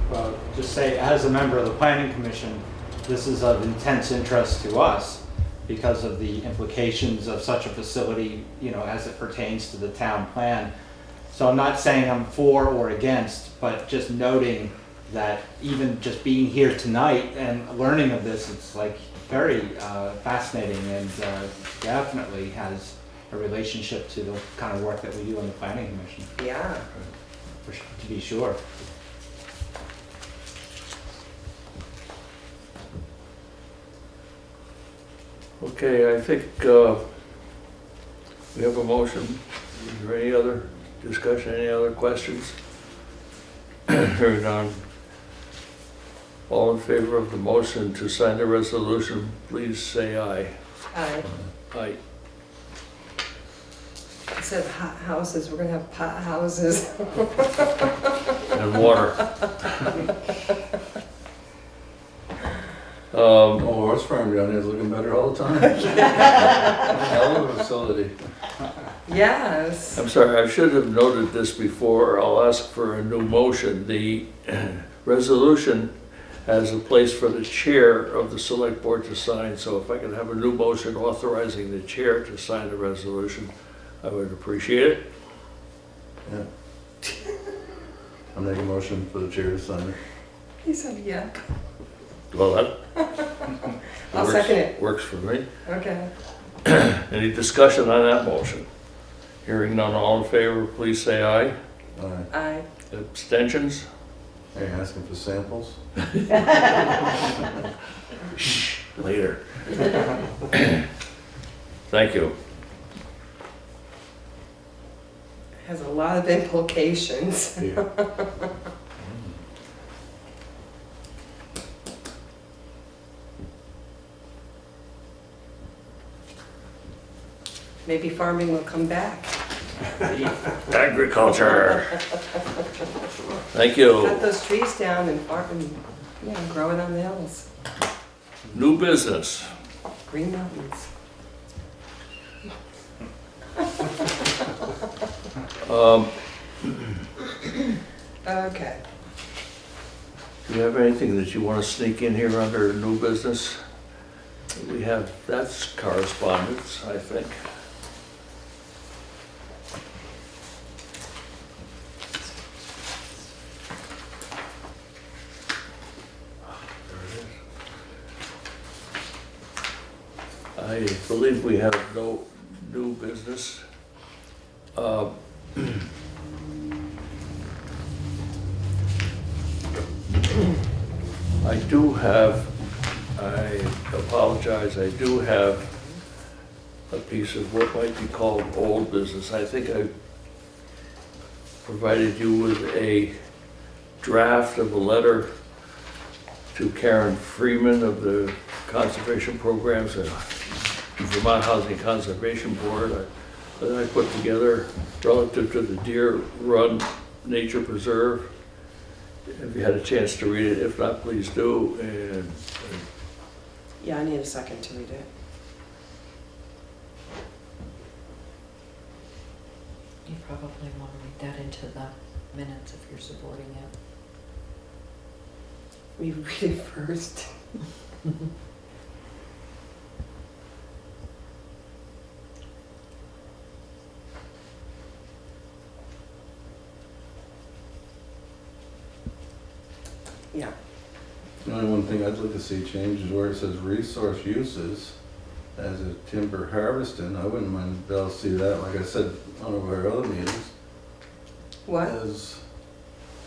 Well, just say, as a member of the planning commission, this is of intense interest to us because of the implications of such a facility, you know, as it pertains to the town plan. So I'm not saying I'm for or against, but just noting that even just being here tonight and learning of this, it's like very fascinating and definitely has a relationship to the kind of work that we do on the planning commission, Yeah. to be sure. Okay, I think we have a motion. Is there any other discussion, any other questions? Hearing none. All in favor of the motion to sign the resolution, please say aye. Aye. Aye. Instead of hot houses, we're gonna have pot houses. And water. Oh, horse farm down there is looking better all the time. Hell of a facility. Yes. I'm sorry, I should have noted this before. I'll ask for a new motion. The resolution has a place for the chair of the select board to sign, so if I can have a new motion authorizing the chair to sign the resolution, I would appreciate it. Yeah. I make a motion for the chair to sign it. He said, yeah. Well, that I'll works- second it. Works for me. Okay. Any discussion on that motion? Hearing none, all in favor, please say aye. Aye. Aye. Abstentions? Are you asking for samples? Shh, later. Thank you. Has a lot of implications. Yeah. Maybe farming will come back. Agriculture. Thank Cut you. those trees down and farm, and, you know, grow it on the hills. New business. Green mountains. Um, Okay. you have anything that you want to sneak in here under new business? We have, that's correspondence, I think. There it is. I believe we have no new business. I do have, I apologize, I do have a piece of what might be called old business. I think I provided you with a draft of a letter to Karen Freeman of the Conservation Programs and Vermont Housing Conservation Board that I put together relative to the Deer Run Nature Preserve. Have you had a chance to read it? If not, please do. And Yeah, I need a second to read it. You probably want to read that into the minutes if you're supporting it. We read it first. Yeah. The only one thing I'd like to see change is where it says resource uses as a timber harvesting. I wouldn't mind be able to see that, like I said on one of our other meetings, What? as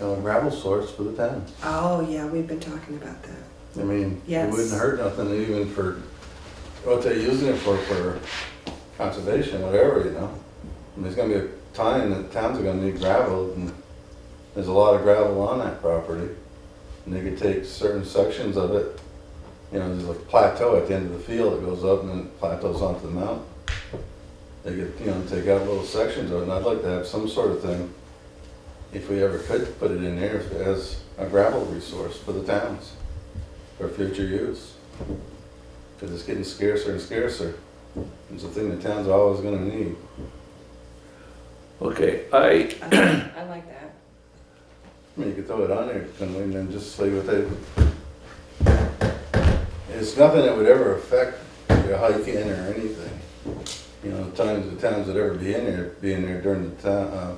a gravel source for the town. Oh, yeah, we've been talking about that. I mean, it Yes. wouldn't hurt nothing even for what they're using it for conservation, whatever, you know. I mean, there's gonna be a time that towns are gonna need gravel, and there's a lot of gravel on that property. And they could take certain sections of it, you know, there's like a plateau at the end of the field that goes up and then plateaus onto the mountain. They could, you know, take out little sections of it, and I'd like to have some sort of thing, if we ever could put it in there, as a gravel resource for the towns, for future use. Because it's getting scarcer and scarcer. It's a thing the town's always gonna need. okay, I like that. I mean, you could throw it on there, and then just see what they, it's nothing that would ever affect your hiking or anything. You know, the towns that ever be in there during the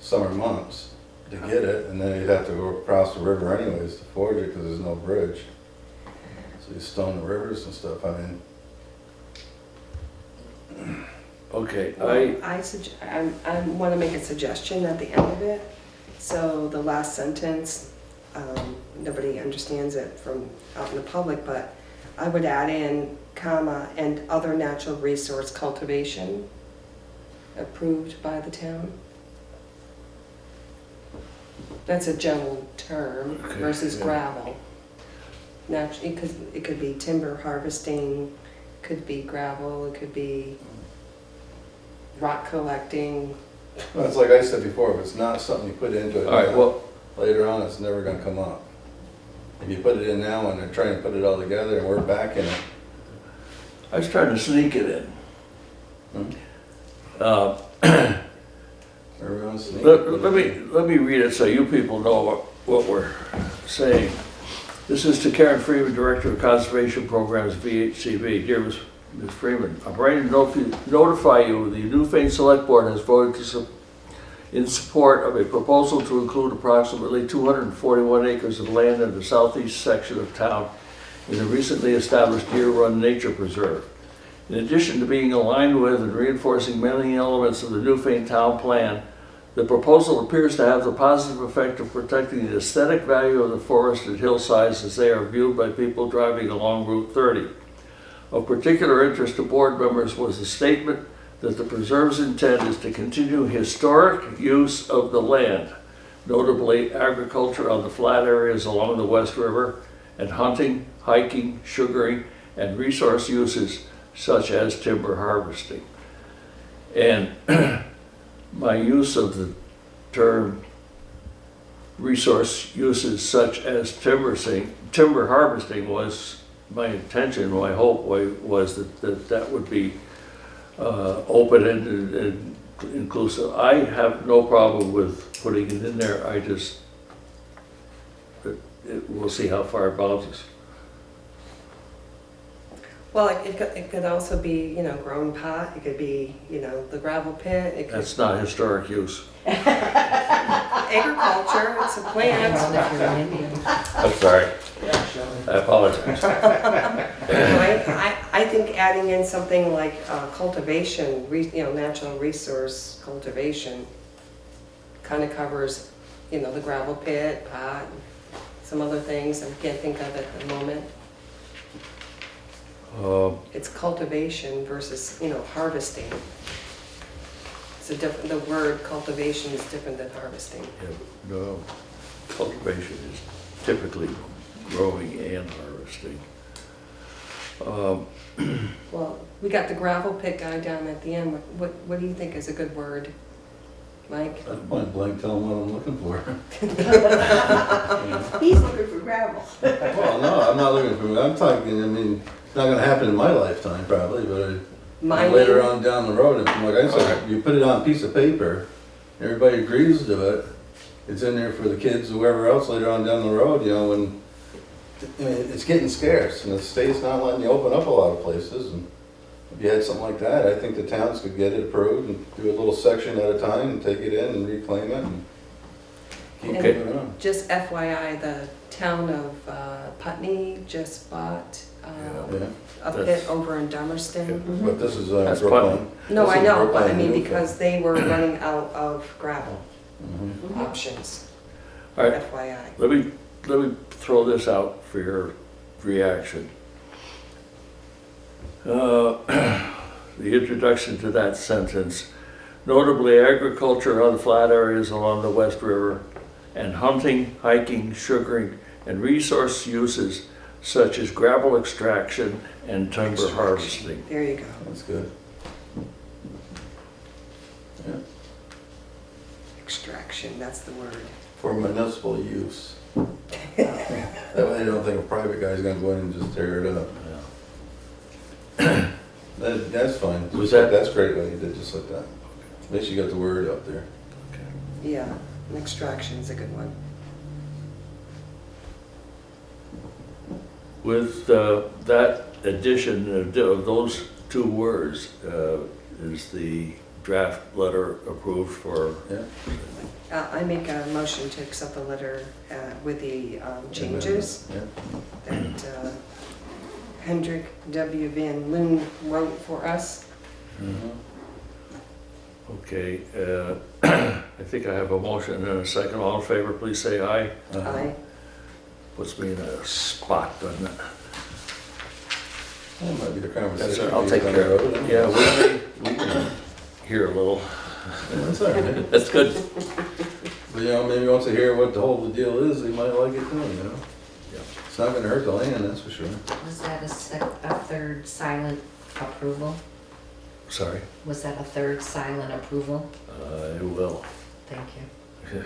summer months to get it, and then you'd have to go across the river anyways to forage it, because there's no bridge. So you stone the rivers and stuff, I mean. okay, I want to make a suggestion at the end of it. So the last sentence, nobody understands it from out in the public, but I would add in comma, and other natural resource cultivation approved by the town. That's a general term Okay, versus yeah. gravel. Naturally, it could be timber harvesting, could be gravel, it could be rock collecting. Well, it's like I said before, if it's not something you put into it all right, now, well, later on, it's never gonna come up. If you put it in now and they're trying to put it all together and we're back in it. I was trying to sneak it in. Everyone's sneaking. Let me read it so you people know what we're saying. This is to Karen Freeman, Director of Conservation Programs, VHCB. Dear Ms. Freeman, I'm writing to notify you the Newfane Selectboard has voted in support of a proposal to include approximately 241 acres of land in the southeast section of town in the recently established Deer Run Nature Preserve. In addition to being aligned with and reinforcing many elements of the Newfane Town Plan, the proposal appears to have the positive effect of protecting the aesthetic value of the forested hillsides as they are viewed by people driving along Route 30. Of particular interest to board members was the statement that the preserve's intent is to continue historic use of the land, notably agriculture on the flat areas along the West River, and hunting, hiking, sugaring, and resource uses such as timber harvesting. And my use of the term resource uses such as timber harvesting was my intention, my hope was that would be open-ended and inclusive. I have no problem with putting it in there. I just, we'll see how far it bounces. Well, it could also be, you know, grown pot, it could be, you know, the gravel pit, it could, That's not historic use. agriculture, it's a plant. If you're an Indian. I'm sorry. I apologize. I think adding in something like cultivation, you know, natural resource cultivation kind of covers, you know, the gravel pit, pot, some other things I can't think of at the moment. It's cultivation versus, you know, harvesting. It's a different, the word cultivation is different than harvesting. Yeah, no, cultivation is typically growing and harvesting. Well, we got the gravel pit guy down at the end. What do you think is a good word, Mike? I point blank tell them what I'm looking for. He's looking for gravel. Well, no, I'm not looking for, I'm talking, I mean, it's not gonna happen in my lifetime probably, but Mining? later on down the road, if, like I said, you put it on a piece of paper, everybody agrees to it, it's in there for the kids, whoever else later on down the road, you know, when, I mean, it's getting scarce, and the state's not letting you open up a lot of places, and if you had something like that, I think the towns could get it approved and do a little section at a time, and take it in and reclaim it, and keep And moving on. just FYI, the town of Putney just bought Yeah, a That's- pit over in Dummerston. but this is That's Brooklyn. No, This I is know, but I Brooklyn, mean, Newfane. because they were running out of gravel Mhm. options, All right, FYI. let me throw this out for your reaction. The introduction to that sentence, notably agriculture on flat areas along the West River, and hunting, hiking, sugaring, and resource uses such as gravel extraction and timber harvesting. There you go. That's good. Yeah, Extraction, that's the word. for municipal use. That way you don't think a private guy's gonna go in and just tear it up. That's fine. Was that- That's great what you did, just like that. At least you got the word out there. Yeah, an extraction's a good one. With that addition of those two words, is the draft letter approved for? Yeah. I make a motion to accept the letter with the changes Yeah. that Hendrik W. Van Loon wrote for us. Mhm. Okay, I think I have a motion and a second. All in favor, please say aye. Aye. Puts me in a spot, doesn't it? That might be the That's conversation. all right, I'll we take use care on of the it. road. Yeah, we can hear a little. That's all right. That's good. But you know, maybe once they hear what the whole deal is, they might like it too, you know? Yeah. It's not gonna hurt the land, that's for sure. Was that a third silent approval? Sorry, Was that a third silent approval? I will. Thank you.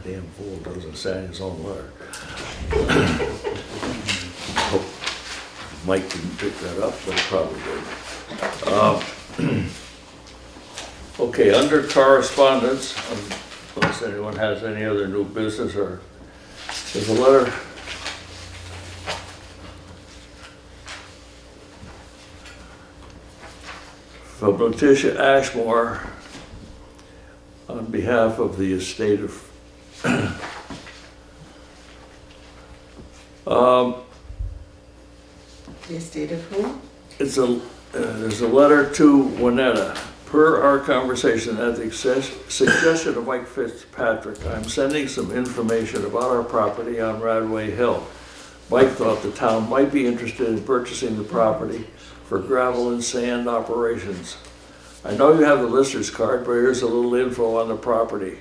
Damn fool doesn't sign his own letter. Hope Mike didn't pick that up, but he probably did. Okay, under correspondence, unless anyone has any other new business, or there's a letter from Letitia Ashmore on behalf of the estate of The estate of whom? there's a letter to Winetta. Per our conversation, at the suggestion of Mike Fitzpatrick, I'm sending some information about our property on Radway Hill. Mike thought the town might be interested in purchasing the property for gravel and sand operations. I know you have the lister's card, but here's a little info on the property.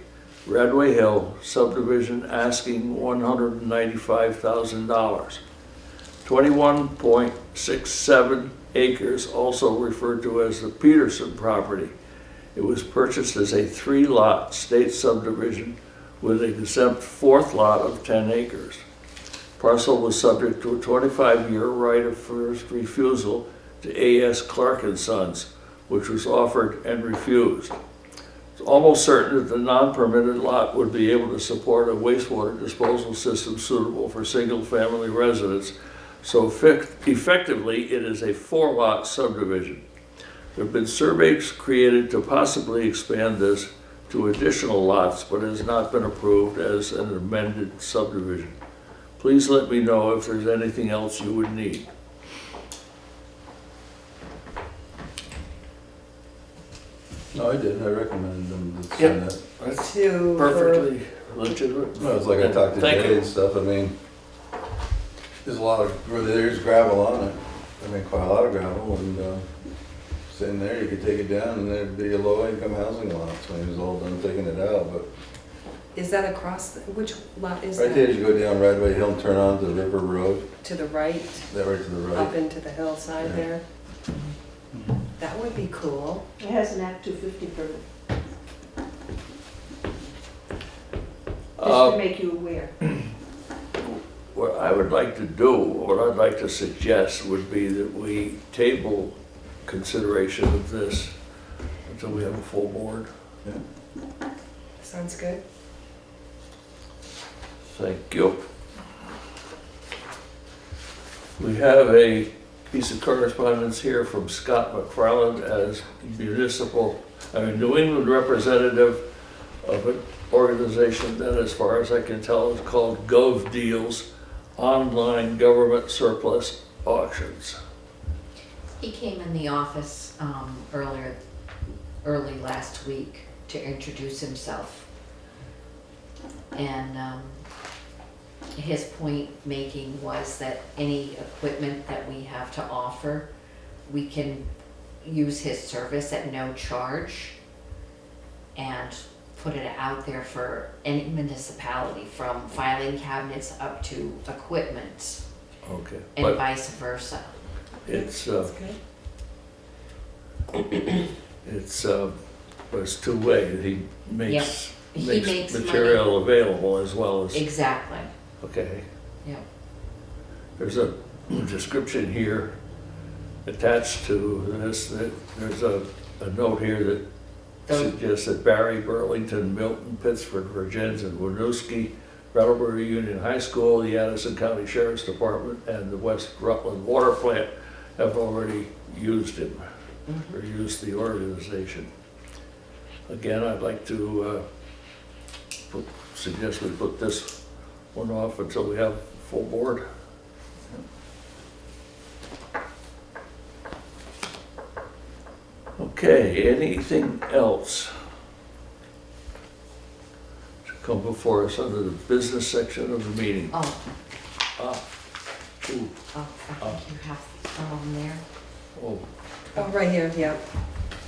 Radway Hill subdivision asking $195,000. 21.67 acres, also referred to as the Peterson property. It was purchased as a 3-lot state subdivision with an exempt 4th lot of 10 acres. Parcel was subject to a 25-year right of first refusal to A.S. Clark & Sons, which was offered and refused. It's almost certain that the non-permitted lot would be able to support a wastewater disposal system suitable for single-family residents. So effectively, it is a 4-lot subdivision. There have been surveys created to possibly expand this to additional lots, but it has not been approved as an amended subdivision. Please let me know if there's anything else you would need. No, I did, I recommended them to send that. That's To, perfectly legitimate. No, it's like I talked to Thank Jay you. and stuff, I mean, there's a lot of, there's gravel on it. I mean, quite a lot of gravel, and, sitting there, you could take it down, and there'd be a low-income housing lot when he was all done taking it out, but is that across, which lot is that? right there, as you go down Radway Hill and turn onto River Road, To the right, that right to the up right. into the hillside Yeah. there? That would be cool. It has an Act 250 permit, just to make you aware. What I would like to do, what I'd like to suggest would be that we table consideration of this until we have a full board. Sounds good. Thank you. We have a piece of correspondence here from Scott McFarland as New England representative of an organization that, as far as I can tell, is called Gov Deals, Online Government Surplus Auctions. He came in the office early last week to introduce himself. And his point making was that any equipment that we have to offer, we can use his service at no charge and put it out there for any municipality, from filing cabinets up to equipment Okay, and but vice versa. it's, That's good. but it's two-way. He makes, He makes makes material available as well as, Exactly, okay. yeah. There's a description here attached to this, that there's a note here that suggests that Barry, Burlington, Milton, Pittsford, Virgins, and Winooski, Brattleboro Union High School, the Addison County Sheriff's Department, and the West Rutland Water Plant have already used him, or used the organization. Again, I'd like to suggest we put this one off until we have full board. Okay, anything else to come before us under the business section of the meeting? Oh, Ah, ooh, I think you have some of them there. oh, Oh, right here, yeah.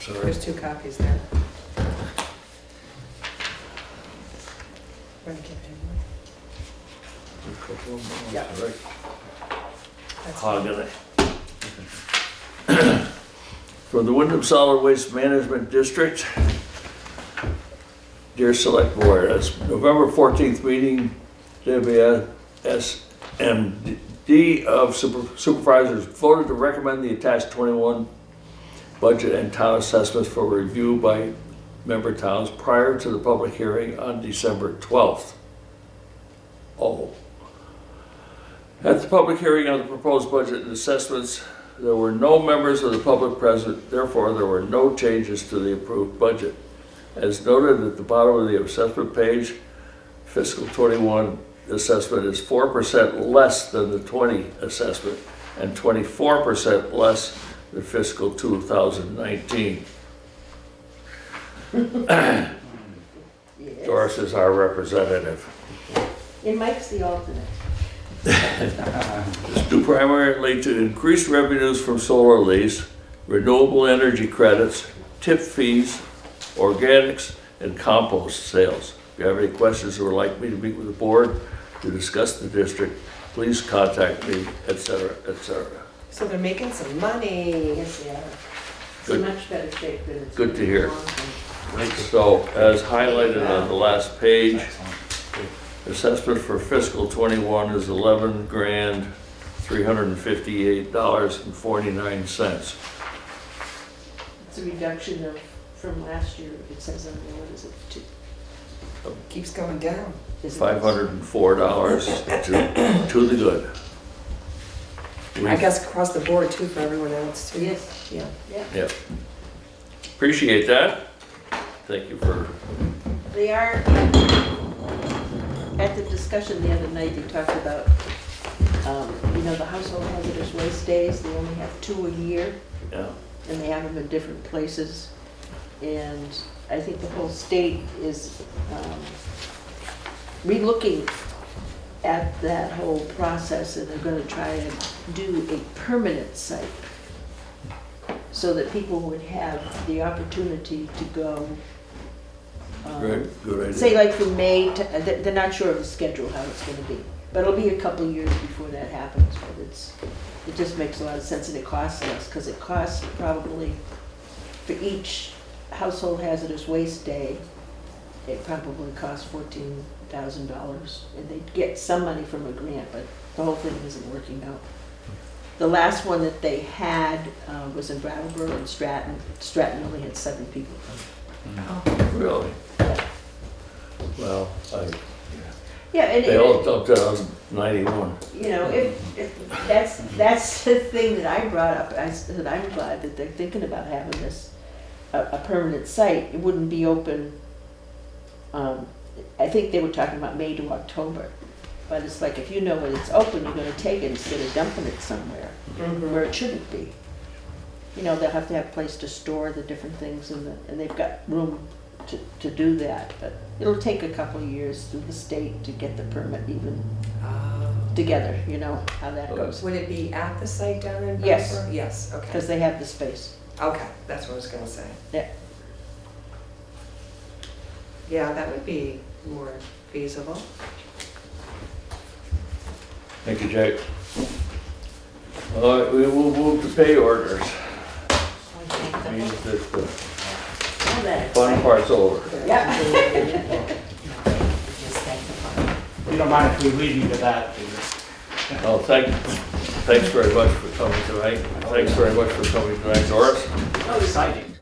sorry. There's 2 copies there. Want to give him one? A couple of them, Yeah. all right. That's Hogany. From the Wyndham Solid Waste Management District, dear Select Board, as November 14th meeting, WSMD of Supervisors voted to recommend the attached 21 budget and town assessments for review by member towns prior to the public hearing on December 12th. Oh. At the public hearing on the proposed budget and assessments, there were no members of the public present, therefore there were no changes to the approved budget. As noted at the bottom of the assessment page, fiscal 21 assessment is 4% less than the 20 assessment and 24% less than fiscal 2019. Yes. Doris is our representative. And Mike's the alternate. It's due primarily to increased revenues from solar lease, renewable energy credits, tip fees, organics, and compost sales. If you have any questions or would like me to meet with the board to discuss the district, please contact me, etc., etc. So they're making some money. Yes, they are. It's in Good. much better shape than it's Good to been hear. in a long time. So, as highlighted on the last page, assessment for fiscal 21 is $11,358.49. It's a reduction of from last year, it says on there, what is it, Keeps going down. is it- $504 to the good. I guess across the board too for everyone else too. Yes, Yeah. yeah. Yep. Appreciate that. Thank you for, They are, at the discussion the other night, they talked about, the household hazardous waste days, they only have 2 a year, yeah, and they have them in different places. And I think the whole state is relooking at that whole process, and they're gonna try to do a permanent site so that people would have the opportunity to go. good Say idea. like from May to, they're not sure of the schedule, how it's gonna be. But it'll be a couple of years before that happens, but it just makes a lot of sense, and it costs less, because it costs probably, for each household hazardous waste day, it probably costs $14,000, and they get some money from a grant, but the whole thing isn't working out. The last one that they had was in Brattleboro and Stratton. Stratton only had 7 people come. Really? Well, Yeah, and they all dumped it on 91. if that's the thing that I brought up. I said I'm glad that they're thinking about having this a permanent site. It wouldn't be open. I think they were talking about May to October, but it's like if you know when it's open, you're going to take it instead of dumping it somewhere where it shouldn't be. They'll have to have a place to store the different things, and they've got room to do that. But it'll take a couple of years through the state to get the permit even together. How that goes, Would it be at the site down in Yes. Brattleboro? Yes, okay. because they have the space. Okay, that's what I was gonna say. Yeah. Yeah, that would be more feasible. Thank you, Jake. All right, we will move to pay orders. Means that the All that fun exciting. part's over. Yeah. Just thank the fund. You don't mind if we leave you to that, Peter? Oh, thanks very much for coming tonight. Thanks very much for coming tonight, Doris. Exciting.